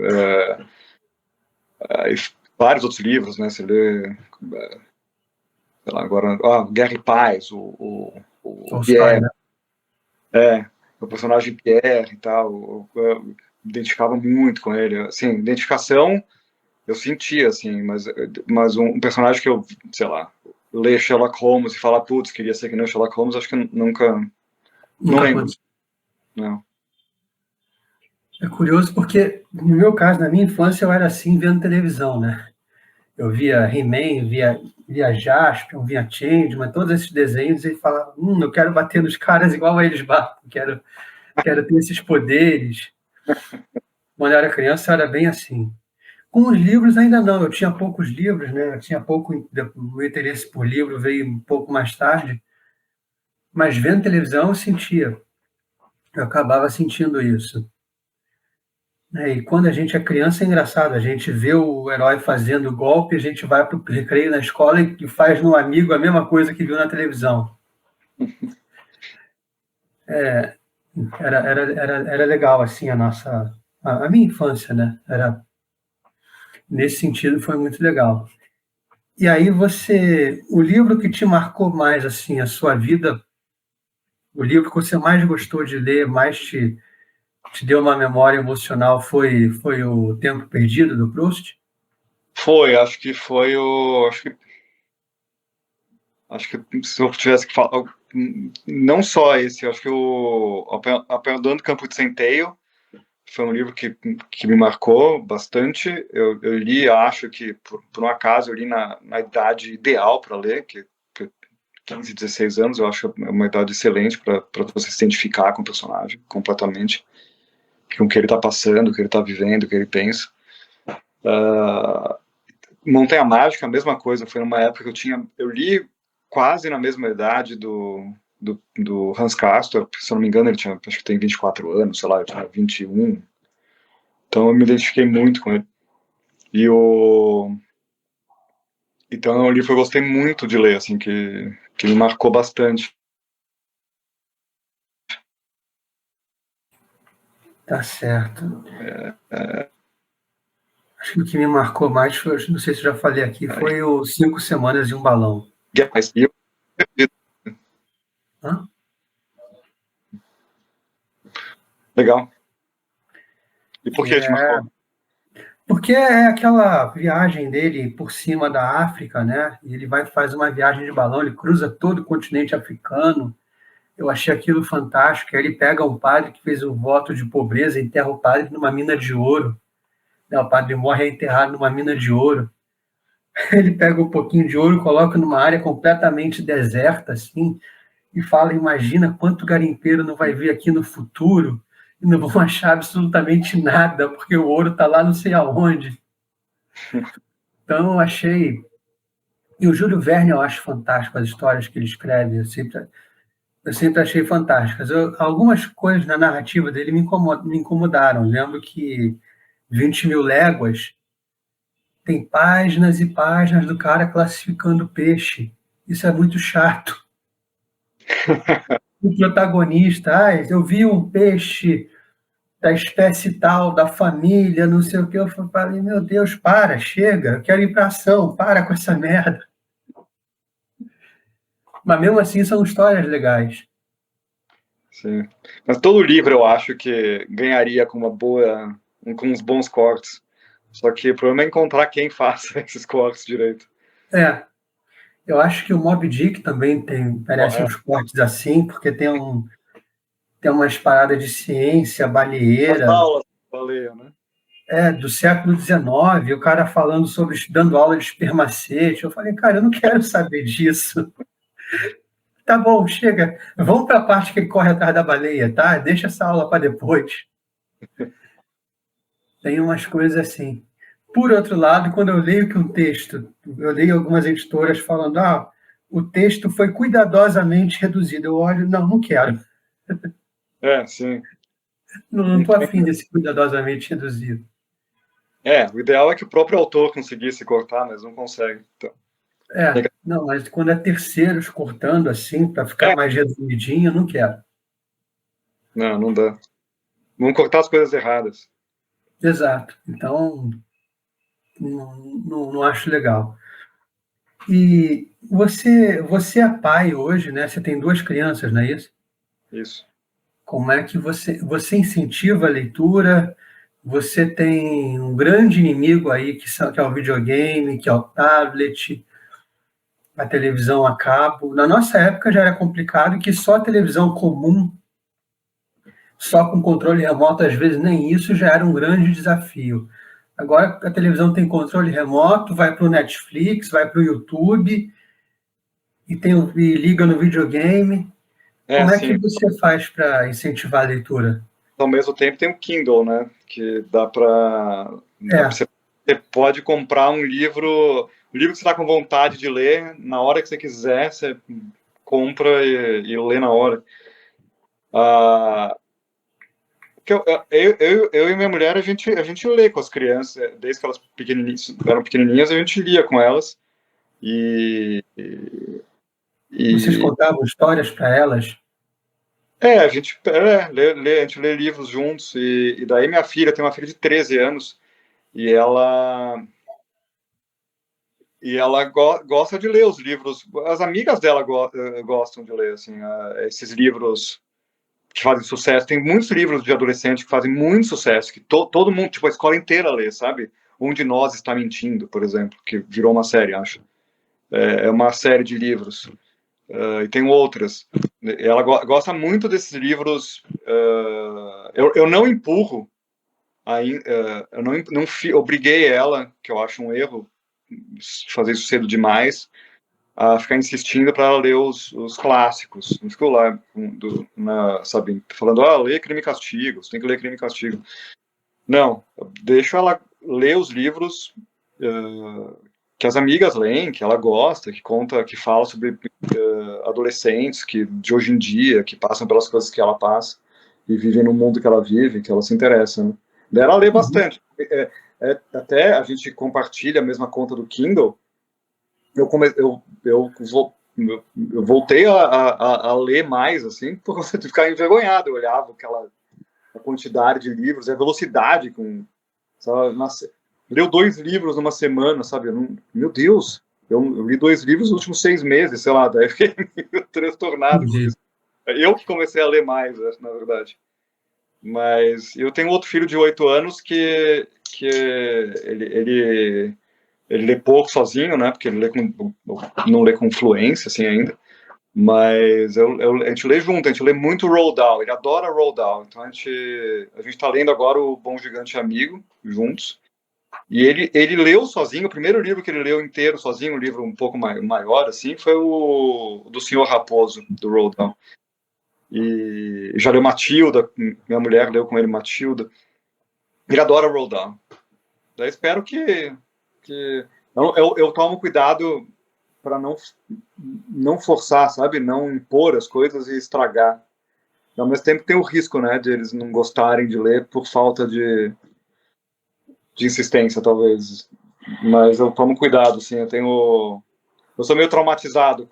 E vários outros livros, né? Você lê, sei lá, agora, Guerra e Paz, o Tolstói, Pierre, né? o personagem Pierre e tal, eu me identificava muito com ele. Assim, identificação eu sentia, assim, mas um personagem que eu, sei lá, ler Sherlock Holmes e falar, putz, queria ser que nem o Sherlock Holmes, acho que nunca, não Nunca lembro, aconteceu. não. É curioso porque, no meu caso, na minha infância, eu era assim vendo televisão, né? Eu via He-Man, via Jaspion, via Changeman, todos esses desenhos e falava, eu quero bater nos caras igual a eles batem, quero ter esses poderes. Quando eu era criança, eu era bem assim. Com os livros ainda não, eu tinha poucos livros, né? Eu tinha pouco, o interesse por livro veio um pouco mais tarde, mas vendo televisão eu sentia, eu acabava sentindo isso. E quando a gente é criança é engraçado, a gente vê o herói fazendo golpe, a gente vai para o recreio na escola e faz no amigo a mesma coisa que viu na televisão. Era legal, assim, a minha infância, né? Nesse sentido, foi muito legal. E aí o livro que te marcou mais, assim, a sua vida, o livro que você mais gostou de ler, mais te deu uma memória emocional, foi o Tempo Perdido, do Proust? acho que foi o. Acho que se eu tivesse que falar. Não só esse, acho que o Apanhador do Campo de Centeio foi um livro que me marcou bastante. Eu li, acho que, por um acaso, eu li na idade ideal para ler, que 15, 16 anos, eu acho uma idade excelente para você se identificar com o personagem completamente, com o que ele está passando, o que ele está vivendo, o que ele pensa. Montanha Mágica, a mesma coisa, foi numa época que eu li quase na mesma idade do Hans Castor, se eu não me engano ele tinha, acho que tem 24 anos, sei lá, eu tinha 21, então eu me identifiquei muito com ele. Então é um livro que eu gostei muito de ler, assim, que me marcou bastante. Tá certo. Acho que o que me marcou mais foi, não sei se eu já falei aqui, foi o 5 Semanas em um Balão. Hã? Legal. E por que te marcou? Porque é aquela viagem dele por cima da África, né? E ele vai faz uma viagem de balão, ele cruza todo o continente africano. Eu achei aquilo fantástico. Aí ele pega um padre que fez um voto de pobreza, enterra o padre numa mina de ouro. Né? O padre morre enterrado numa mina de ouro. Ele pega um pouquinho de ouro, coloca numa área completamente deserta, assim, e fala: imagina quanto garimpeiro não vai vir aqui no futuro e não vão achar absolutamente nada, porque o ouro está lá não sei aonde. Então, eu achei. E o Júlio Verne eu acho fantástico, as histórias que ele escreve, eu sempre achei fantásticas. Algumas coisas na narrativa dele me incomodaram. Lembro que 20 Mil Léguas tem páginas e páginas do cara classificando peixe. Isso é muito chato. O protagonista, eu vi um peixe da espécie tal, da família, não sei o que. Eu falei, meu Deus, chega, eu quero ir para ação, para com essa merda. Mas mesmo assim são histórias legais. Sim. Mas todo livro eu acho que ganharia com com uns bons cortes. Só que o problema é encontrar quem faça esses cortes direito. Eu acho que o Moby Dick também merece É, uns cortes assim, porque tem umas paradas de ciência as baleeira, aulas da baleia, né? do século XIX, o cara falando sobre, dando aula de espermacete. Eu falei, cara, eu não quero saber disso. Tá bom, chega. Vamos para a parte que ele corre atrás da baleia, tá? Deixa essa aula para depois. Tem umas coisas assim. Por outro lado, quando eu leio que um texto, eu leio algumas editoras falando, o texto foi cuidadosamente reduzido. Eu olho, não quero. Sim. Não estou afim desse cuidadosamente reduzido. O ideal é que o próprio autor conseguisse cortar, mas não consegue. Então, Não, mas quando é terceiros cortando assim, para ficar mais resumidinho, eu não quero. não dá. Vamos cortar as coisas erradas. Exato. Então, não acho legal. E você é pai hoje, né? Você tem 2 crianças, não é isso? Isso. Como é que você incentiva a leitura? Você tem um grande inimigo aí, que é o videogame, que é o tablet, a televisão a cabo. Na nossa época já era complicado, que só a televisão comum, só com controle remoto, às vezes nem isso já era um grande desafio. Agora a televisão tem controle remoto, vai para o Netflix, vai para o YouTube e liga no videogame. Como é que Sim. você faz para incentivar a leitura? Ao mesmo tempo tem o Kindle, né? Que dá para você pode comprar um livro que você está com vontade de ler, na hora que você quiser, você compra e lê na hora. Eu e minha mulher, a gente lê com as crianças, desde que elas eram pequenininhas, a gente lia com elas. Vocês contavam histórias para elas? A gente lê livros juntos, e daí minha filha, tem uma filha de 13 anos, e gosta de ler os livros. As amigas dela gostam de ler, assim, esses livros que fazem sucesso. Tem muitos livros de adolescente que fazem muito sucesso, que todo mundo, tipo, a escola inteira lê, sabe? Um de Nós Está Mentindo, por exemplo, que virou uma série, acho. É uma série de livros. E tem outras. Ela gosta muito desses livros. Eu não empurro, eu não obriguei ela, que eu acho um erro, fazer isso cedo demais, a ficar insistindo para ela ler os clássicos. Não ficou lá, sabe, falando, lê Crime e Castigo, você tem que ler Crime e Castigo. Não, eu deixo ela ler os livros que as amigas leem, que ela gosta, que fala sobre adolescentes de hoje em dia, que passam pelas coisas que ela passa e vivem no mundo que ela vive, que ela se interessa, né? Daí ela lê bastante. Até a gente compartilha a mesma conta do Kindle. Eu voltei a ler mais, assim, por conta de ficar envergonhado. Eu olhava a quantidade de livros, a velocidade com... Sabe, leu 2 livros numa semana, sabe? Meu Deus, eu li 2 livros nos últimos 6 meses, sei lá, daí eu fiquei meio transtornado com isso. Eu que comecei a ler mais, na verdade. Mas eu tenho outro filho de 8 anos que ele lê pouco sozinho, né? Porque ele não lê com fluência, assim, ainda. Mas a gente lê junto, a gente lê muito Roald Dahl, ele adora Roald Dahl. Então a gente tá lendo agora o Bom Gigante Amigo, juntos. E ele leu sozinho, o primeiro livro que ele leu inteiro sozinho, um livro um pouco maior, assim, foi o do Senhor Raposo, do Roald Dahl. E já leu Matilda, minha mulher leu com ele Matilda. Ele adora Roald Dahl. Daí espero que eu tomo cuidado para não forçar, sabe? Não impor as coisas e estragar. Ao mesmo tempo tem o risco, né, de eles não gostarem de ler por falta de insistência, talvez. Mas eu tomo cuidado, assim, eu sou meio traumatizado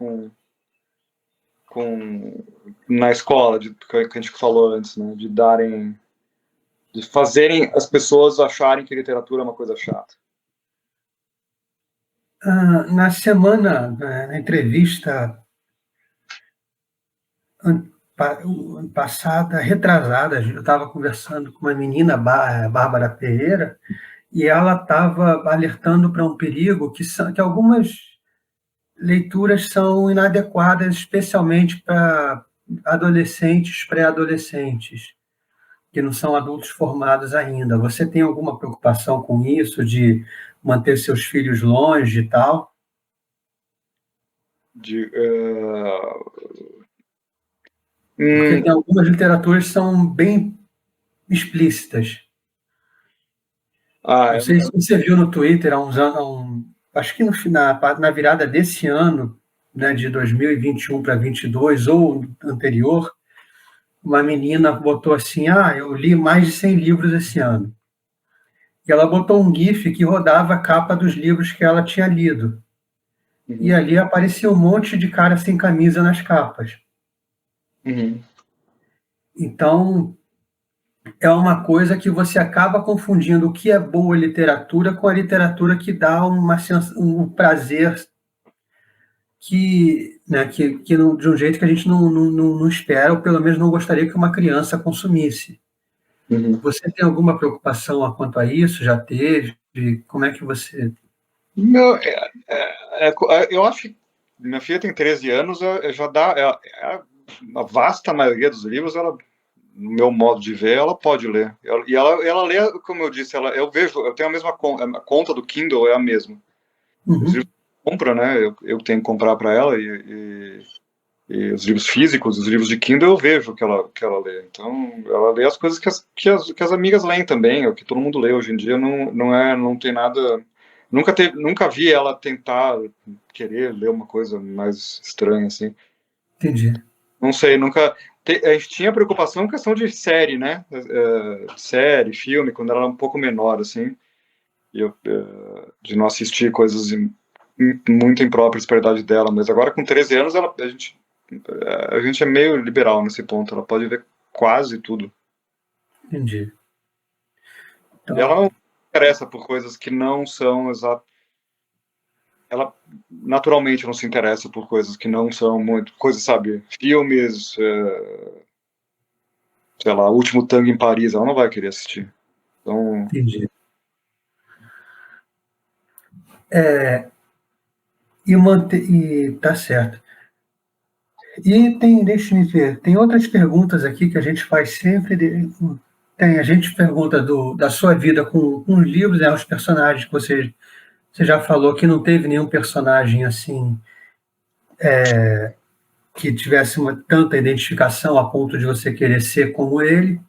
na escola, que a gente falou antes, né, de fazerem as pessoas acharem que literatura é uma coisa chata. Na semana, na entrevista passada, retrasada, eu estava conversando com uma menina, Bárbara Pereira, e ela estava alertando para um perigo que algumas leituras são inadequadas, especialmente para adolescentes, pré-adolescentes, que não são adultos formados ainda. Você tem alguma preocupação com isso, de manter seus filhos longe e tal? Porque tem algumas literaturas que são bem explícitas. Não sei se você viu no Twitter há uns anos, acho que na virada desse ano, né, de 2021 para 2022, ou anterior, uma menina botou assim, eu li mais de 100 livros esse ano. E ela botou um GIF que rodava a capa dos livros que ela tinha lido. Uhum. E ali aparecia um monte de cara sem camisa nas capas. Uhum. Então, é uma coisa que você acaba confundindo o que é boa literatura com a literatura que dá um prazer de um jeito que a gente não espera, ou pelo menos não gostaria que uma criança consumisse. Uhum. Você tem alguma preocupação quanto a isso? Já teve? Como é que você... Não, eu acho que minha filha tem 13 anos, já dá... a vasta maioria dos livros, ela, no meu modo de ver, ela pode ler. E ela lê, como eu disse, eu tenho a mesma conta, a conta do Kindle é a mesma. Uhum. Os livros que compra, né? Eu tenho que comprar para ela e os livros físicos, os livros de Kindle, eu vejo que ela lê. Então, ela lê as coisas que as amigas leem também, é o que todo mundo lê hoje em dia, não tem nada... Nunca vi ela tentar querer ler uma coisa mais estranha, assim. Entendi. Não sei, nunca... A gente tinha preocupação com questão de série, né? Série, filme, quando ela era um pouco menor, assim. De não assistir coisas muito impróprias para a idade dela. Mas agora, com 13 anos, a gente é meio liberal nesse ponto. Ela pode ver quase tudo. Entendi. Então... E ela não se interessa por coisas que não são exatas. Ela naturalmente não se interessa por coisas que não são muito... Coisas, sabe? Filmes... sei lá, O Último Tango em Paris. Ela não vai querer assistir. Então... Entendi. E tá certo. E deixa eu ver, tem outras perguntas aqui que a gente faz sempre. A gente pergunta da sua vida com os livros, né, os personagens que você já falou que não teve nenhum personagem assim que tivesse tanta identificação a ponto de você querer ser como ele.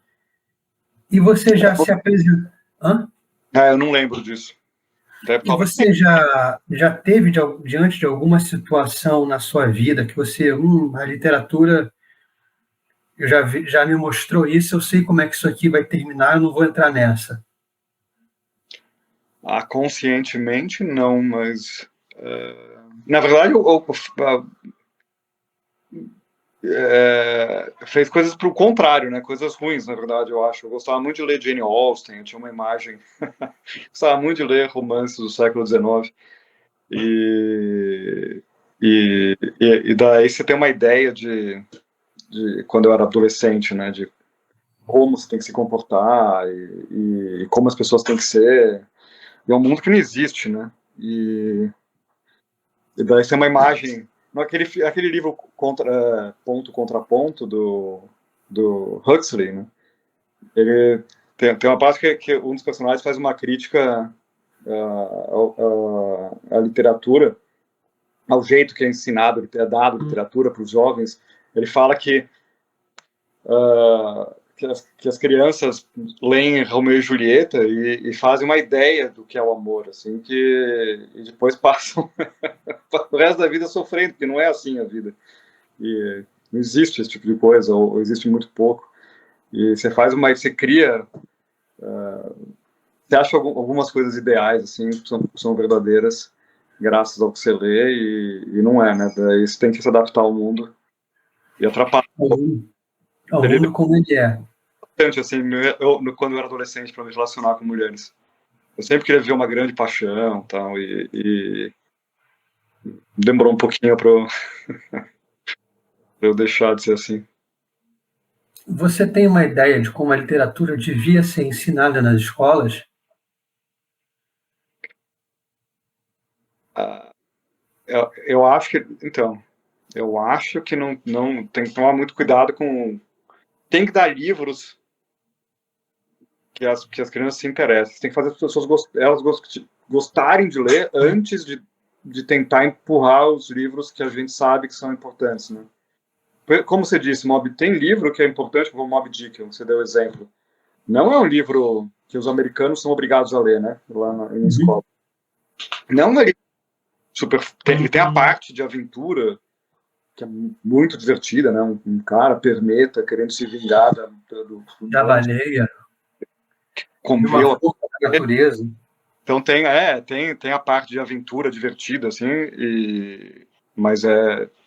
E você já se apresentou. Hã? Eu não lembro disso. E você já teve diante de alguma situação na sua vida que você, a literatura, já me mostrou isso, eu sei como é que isso aqui vai terminar, eu não vou entrar nessa. Conscientemente, não, mas... na verdade, fez coisas para o contrário, né? Coisas ruins, na verdade, eu acho. Eu gostava muito de ler Jane Austen, eu tinha uma imagem... gostava muito de ler romances do século XIX. E daí você tem uma ideia de quando eu era adolescente, né? De como você tem que se comportar e como as pessoas têm que ser. E é um mundo que não existe, né? E daí você tem uma imagem... Aquele livro Ponto Contra Ponto, do Huxley, né? Ele tem uma parte que um dos personagens faz uma crítica à literatura, ao jeito que é ensinado, é dado literatura para os jovens. Ele fala que as crianças leem Romeu e Julieta e fazem uma ideia do que é o amor, assim, e depois passam o resto da vida sofrendo, porque não é assim a vida. E não existe esse tipo de coisa, ou existe muito pouco. E você cria, você acha algumas coisas ideais, assim, são verdadeiras, graças ao que você lê, e não é, né? Daí você tem que se adaptar ao mundo e atrapalha. Ao mundo como ele é. Assim, quando eu era adolescente, para me relacionar com mulheres. Eu sempre queria ver uma grande paixão tal, e demorou um pouquinho para eu deixar de ser assim. Você tem uma ideia de como a literatura devia ser ensinada nas escolas? Eu acho que, então, eu acho que não tem que tomar muito cuidado com... Tem que dar livros que as crianças se interessem. Tem que fazer as pessoas gostarem de ler antes de tentar empurrar os livros que a gente sabe que são importantes, né? Como você disse, tem livro que é importante, como Moby Dick, você deu exemplo. Não é um livro que os americanos são obrigados a ler, né? Lá em escola. Não é super... Ele tem a parte de aventura, que é muito divertida, né? Um cara perneta querendo se vingar Da baleia, de uma força da natureza. Então tem a parte de aventura divertida, assim, mas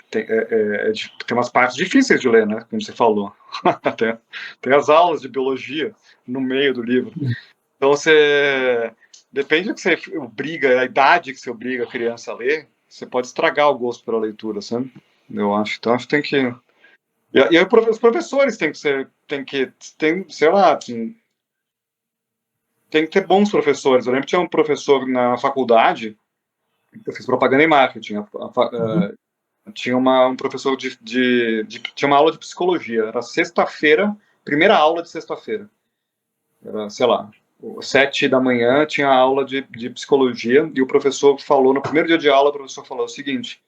tem umas partes difíceis de ler, né? Como você falou. tem as aulas de biologia no meio do livro. Então depende do que você obriga, a idade que você obriga a criança a ler, você pode estragar o gosto pela leitura, sabe? Eu acho. Então acho que tem que... E aí os professores têm que sei lá, tem que ter bons professores. Eu lembro que tinha um professor na faculdade, eu fiz propaganda e marketing, tinha um professor tinha uma aula de psicologia, era sexta-feira, primeira aula de sexta-feira, era, sei lá, 7 da manhã tinha aula de psicologia, e o professor falou, no primeiro dia de aula, o professor falou o seguinte: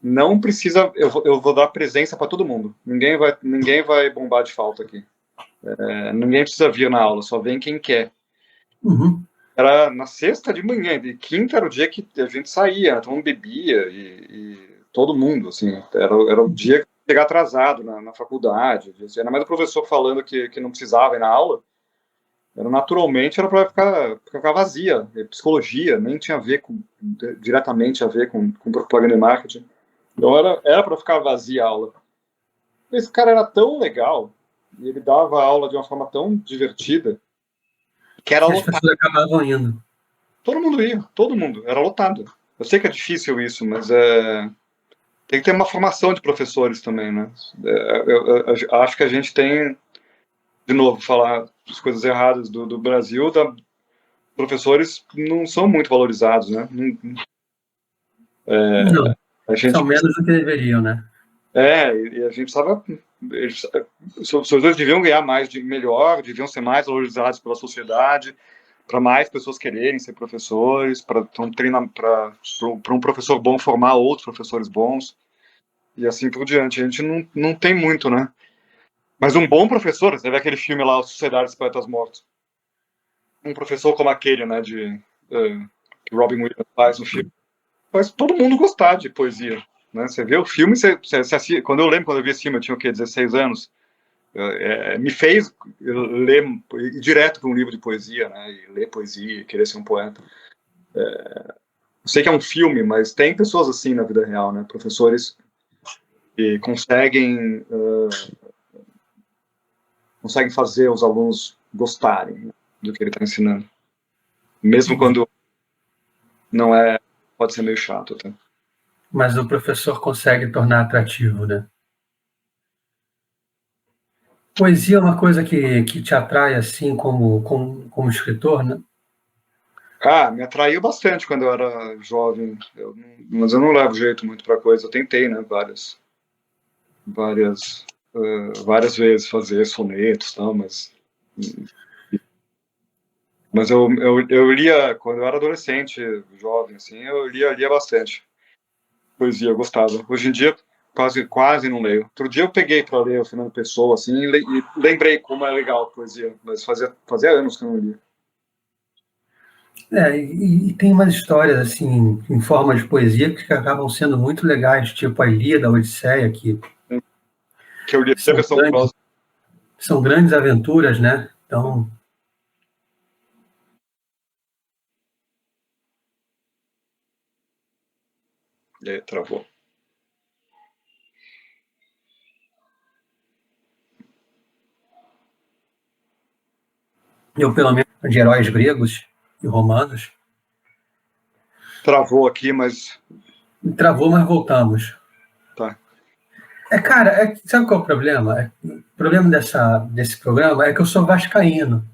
não precisa, eu vou dar presença para todo mundo, ninguém vai bombar de falta aqui, ninguém precisa vir na aula, só vem quem quer. Uhum. Era na sexta de manhã, e quinta era o dia que a gente saía, todo mundo bebia, e todo mundo, assim, era o dia que chegar atrasado na faculdade, assim, era mais o professor falando que não precisava ir na aula, naturalmente era para ficar vazia, psicologia, nem tinha diretamente a ver com propaganda e marketing, então era para ficar vazia a aula. Esse cara era tão legal, e ele dava a aula de uma forma tão divertida, que era as pessoas acabavam indo. Todo mundo ia, todo mundo, era lotado. Eu sei que é difícil isso, mas tem que ter uma formação de professores também, né? Eu acho que a gente tem, de novo, falar as coisas erradas do Brasil, professores não são muito valorizados, né? Não, A são gente menos do que deveriam, né? e a gente precisava. Os professores deviam ganhar mais, melhor, deviam ser mais valorizados pela sociedade, para mais pessoas quererem ser professores, para um professor bom formar outros professores bons, e assim por diante. A gente não tem muito, né? Mas um bom professor, você vê aquele filme lá, Sociedade dos Poetas Mortos. Um professor como aquele, né, que Robin Williams faz no filme, faz todo mundo gostar de poesia. Né? Você vê o filme, quando eu vi esse filme, eu tinha o quê, 16 anos, me fez ler, ir direto para um livro de poesia, né, e ler poesia, querer ser um poeta. Eu sei que é um filme, mas tem pessoas assim na vida real, né, professores que conseguem fazer os alunos gostarem, né, do que ele está ensinando. Mesmo quando não é, pode ser meio chato até. Mas o professor consegue tornar atrativo, né? Poesia é uma coisa que te atrai assim como escritor, né? Me atraiu bastante quando eu era jovem, mas eu não levo jeito muito para coisa. Eu tentei, né, várias vezes fazer sonetos, tal, mas eu lia quando eu era adolescente, jovem, assim, eu lia bastante poesia, eu gostava. Hoje em dia quase não leio. Outro dia eu peguei para ler o Fernando Pessoa, assim, e lembrei como é legal a poesia, mas fazia anos que eu não lia. E tem umas histórias assim em forma de poesia que acabam sendo muito legais, tipo a Ilíada, a Odisseia, Que eu li a são versão grandes, próxima. são grandes aventuras, né? Então, E aí, travou. eu pelo menos de heróis gregos e romanos, Travou aqui, mas travou, mas voltamos. tá. Cara, sabe qual é o problema? O problema desse programa é que eu sou vascaíno.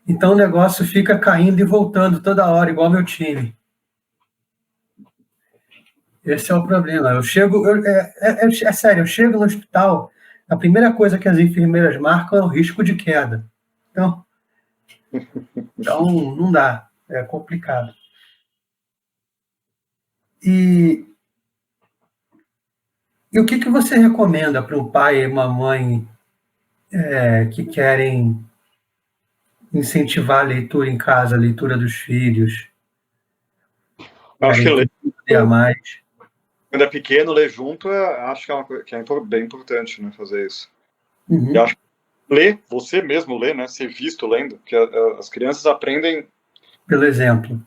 Então o negócio fica caindo e voltando toda hora, igual meu time. Esse é o problema. Eu chego, é sério, eu chego no hospital, a primeira coisa que as enfermeiras marcam é o risco de queda. Então não dá, é complicado. E, e o que você recomenda para um pai e uma mãe que querem incentivar a leitura em casa, a leitura dos filhos, Acho que querem ler, ler a mais? quando é pequeno, ler junto, acho que é uma coisa que é bem importante, né, fazer isso. E Uhum. acho que ler, você mesmo ler, né, ser visto lendo, porque as crianças Pelo exemplo.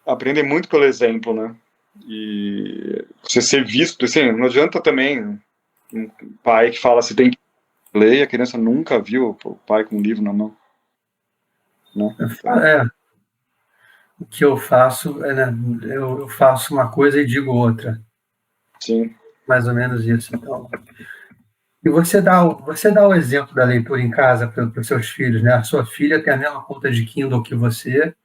aprendem muito pelo exemplo, né, e você ser visto, assim, não adianta também um pai que fala se tem que ler e a criança nunca viu o pai com um livro na mão, né, então, O que eu faço né, eu faço uma coisa e digo outra. sim. Mais ou menos isso. Então, e você dá o exemplo da leitura em casa para os seus filhos, né? A sua filha tem a mesma conta de Kindle que você,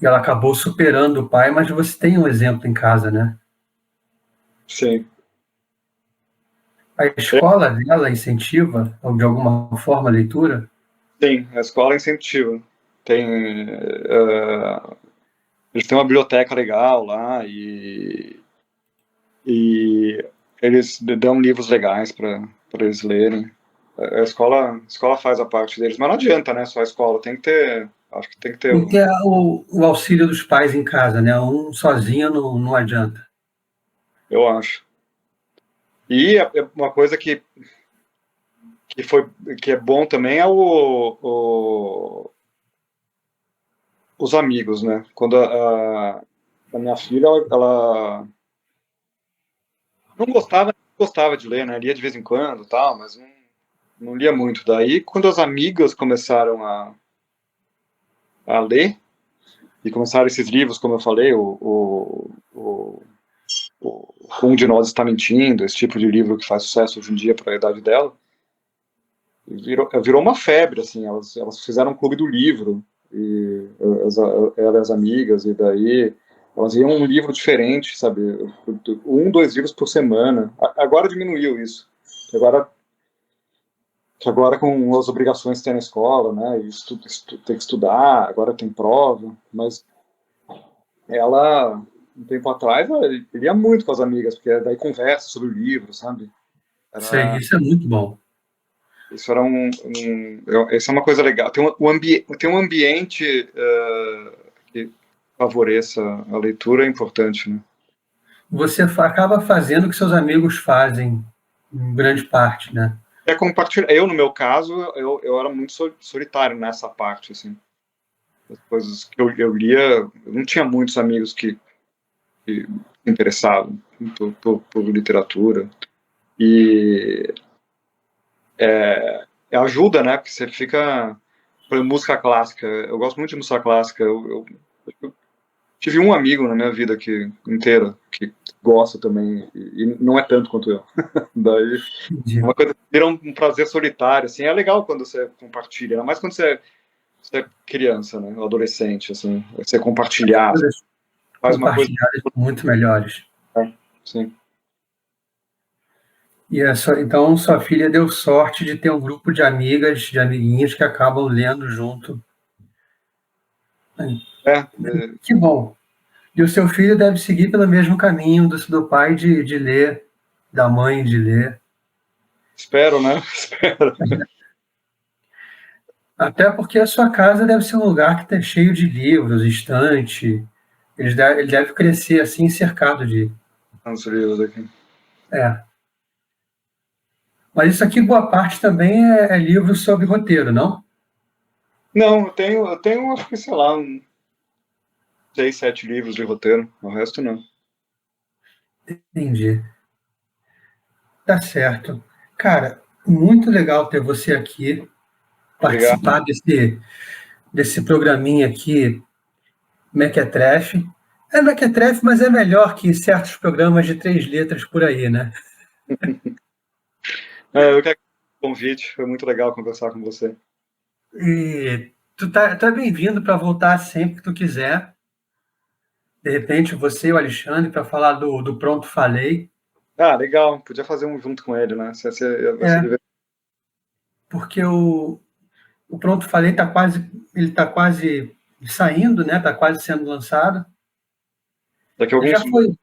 e ela acabou superando o pai, mas você tem um exemplo em casa, né? Sim. A escola dela incentiva, de alguma forma, a leitura? Sim, a escola incentiva. Eles têm uma biblioteca legal lá e eles dão livros legais para eles lerem. A escola faz a parte deles, mas não adianta, né? Só a escola tem que ter, acho que tem que ter, Tem que ter o auxílio dos pais em casa, né? Um sozinho não adianta. eu acho. E uma coisa que foi que é bom também é os amigos, né? Quando a minha filha ela não gostava de ler, né? Lia de vez em quando, tal, mas não lia muito. Daí, quando as amigas começaram a ler e começaram esses livros, como eu falei, Um de Nós Está Mentindo, esse tipo de livro que faz sucesso hoje em dia para a idade dela, virou uma febre, assim, elas fizeram um clube do livro, e ela e as amigas, e daí elas iam um livro diferente, sabe? Um, dois livros por semana. Agora diminuiu isso. Agora com as obrigações que tem na escola, né? E tem que estudar, agora tem prova, mas ela, um tempo atrás, ela lia muito com as amigas, porque daí conversa sobre o livro, sabe? Sei, Era, isso é muito bom. isso era isso é uma coisa legal. Tem um ambiente que favoreça a leitura é importante, né? Você acaba fazendo o que seus amigos fazem, em grande parte, né? É compartilhar. Eu, no meu caso, eu era muito solitário nessa parte, assim. As coisas que eu lia, eu não tinha muitos amigos que se interessavam por literatura. E ajuda, né? Porque você fica. Por exemplo, música clássica. Eu gosto muito de música clássica. Eu tive um amigo na minha vida inteira que gosta também, e não é tanto quanto eu. Daí, Entendi. uma coisa que vira um prazer solitário, assim. É legal quando você compartilha, ainda mais quando você é criança, né? Ou adolescente, assim. Você compartilhar, Coisas faz uma coisa. compartilhadas são muito melhores. Sim. Então, sua filha deu sorte de ter um grupo de amigas, de amiguinhos que acabam lendo junto. É, Que bom. E o seu filho deve seguir pelo mesmo caminho do pai de ler, da mãe de ler. espero, né? Espero. Até porque a sua casa deve ser um lugar que está cheio de livros, estante. Ele deve crescer assim, cercado de. Os livros aqui. É. Mas isso aqui, boa parte também é livro sobre roteiro, não? Não, eu tenho, acho que, sei lá, 6, 7 livros de roteiro. O resto não. Entendi. Tá certo. Cara, muito legal ter você aqui, Obrigado. participar desse programinha aqui, Mequetrefe. É Mequetrefe, mas é melhor que certos programas de 3 letras por aí, né? Eu que agradeço o convite. Foi muito legal conversar com você. E tu é bem-vindo para voltar sempre que tu quiser. De repente, você e o Alexandre para falar do Pronto Falei. Ah, legal. Podia fazer um junto com ele, né? Vai ser É, divertido. porque o Pronto Falei ele tá quase saindo, né? Tá quase sendo lançado. Daqui a Ele já alguns. foi,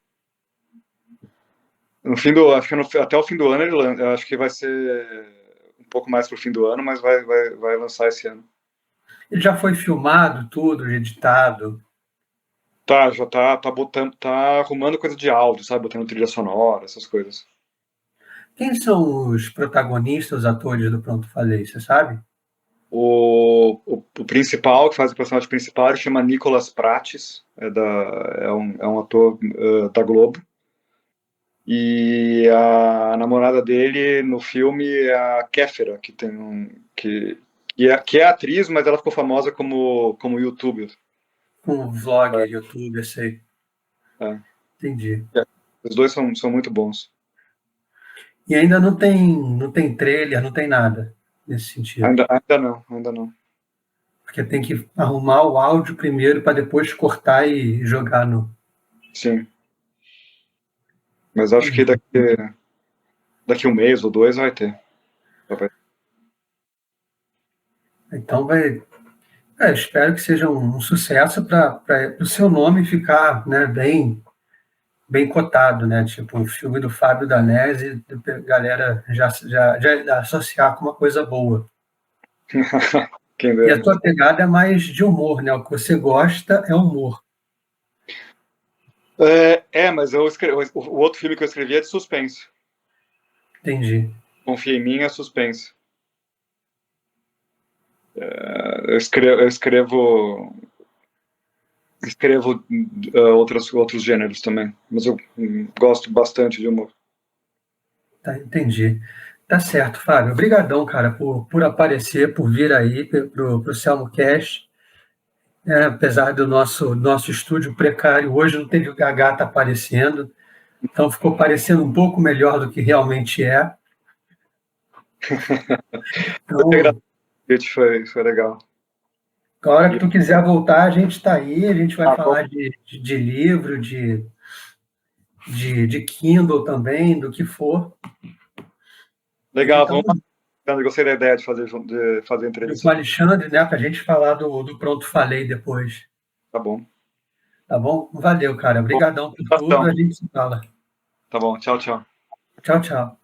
No fim do. Acho que até o fim do ano eu acho que vai ser um pouco mais pro fim do ano, mas vai lançar esse ano. ele já foi filmado, tudo, editado. Tá, já tá botando, tá arrumando coisa de áudio, sabe? Botando trilha sonora, essas coisas. Quem são os protagonistas, os atores do Pronto Falei, você sabe? O principal, que faz o personagem principal, ele chama Nicolas Prates, é um ator da Globo. E a namorada dele no filme é a Kéfera, que tem que é atriz, mas ela ficou famosa como youtuber. Com vlogger, youtuber, sei. É. Entendi. Os dois são muito bons. E ainda não tem trailer, não tem nada nesse sentido. Ainda não, ainda não. Porque tem que arrumar o áudio primeiro para depois cortar e jogar no. Sim, mas acho que Entendi. daqui um mês ou dois vai ter. Então vai. Espero que seja um sucesso para o seu nome ficar, né, bem cotado, né? Tipo, o filme do Fábio Danese, a galera já associar com uma coisa boa. Quem E a dera. tua pegada é mais de humor, né? O que você gosta é humor. Mas o outro filme que eu escrevi é de suspense. Entendi. Confia em mim é suspense. Eu escrevo outros gêneros também, mas eu gosto bastante de humor. Tá, entendi. Tá certo, Fábio. Obrigadão, cara, por aparecer, por vir aí pro Selmo Cash. Apesar do nosso estúdio precário, hoje não teve o Gagata aparecendo, então ficou parecendo um pouco melhor do que realmente é. Eu te Então, agradeço, foi legal. A hora que tu quiser voltar, a gente está aí, a gente vai Ah, falar de livro, de Kindle também, do que for. E legal, então, vamos lá. Eu gostei da ideia de fazer, de fazer com o entrevista. Alexandre, né, para a gente falar do Pronto Falei depois. Tá bom. Tá bom? Valeu, cara. Bom, Obrigadão por tudo. bastão. A gente se fala. Tá bom, tchau, tchau. Tchau, tchau.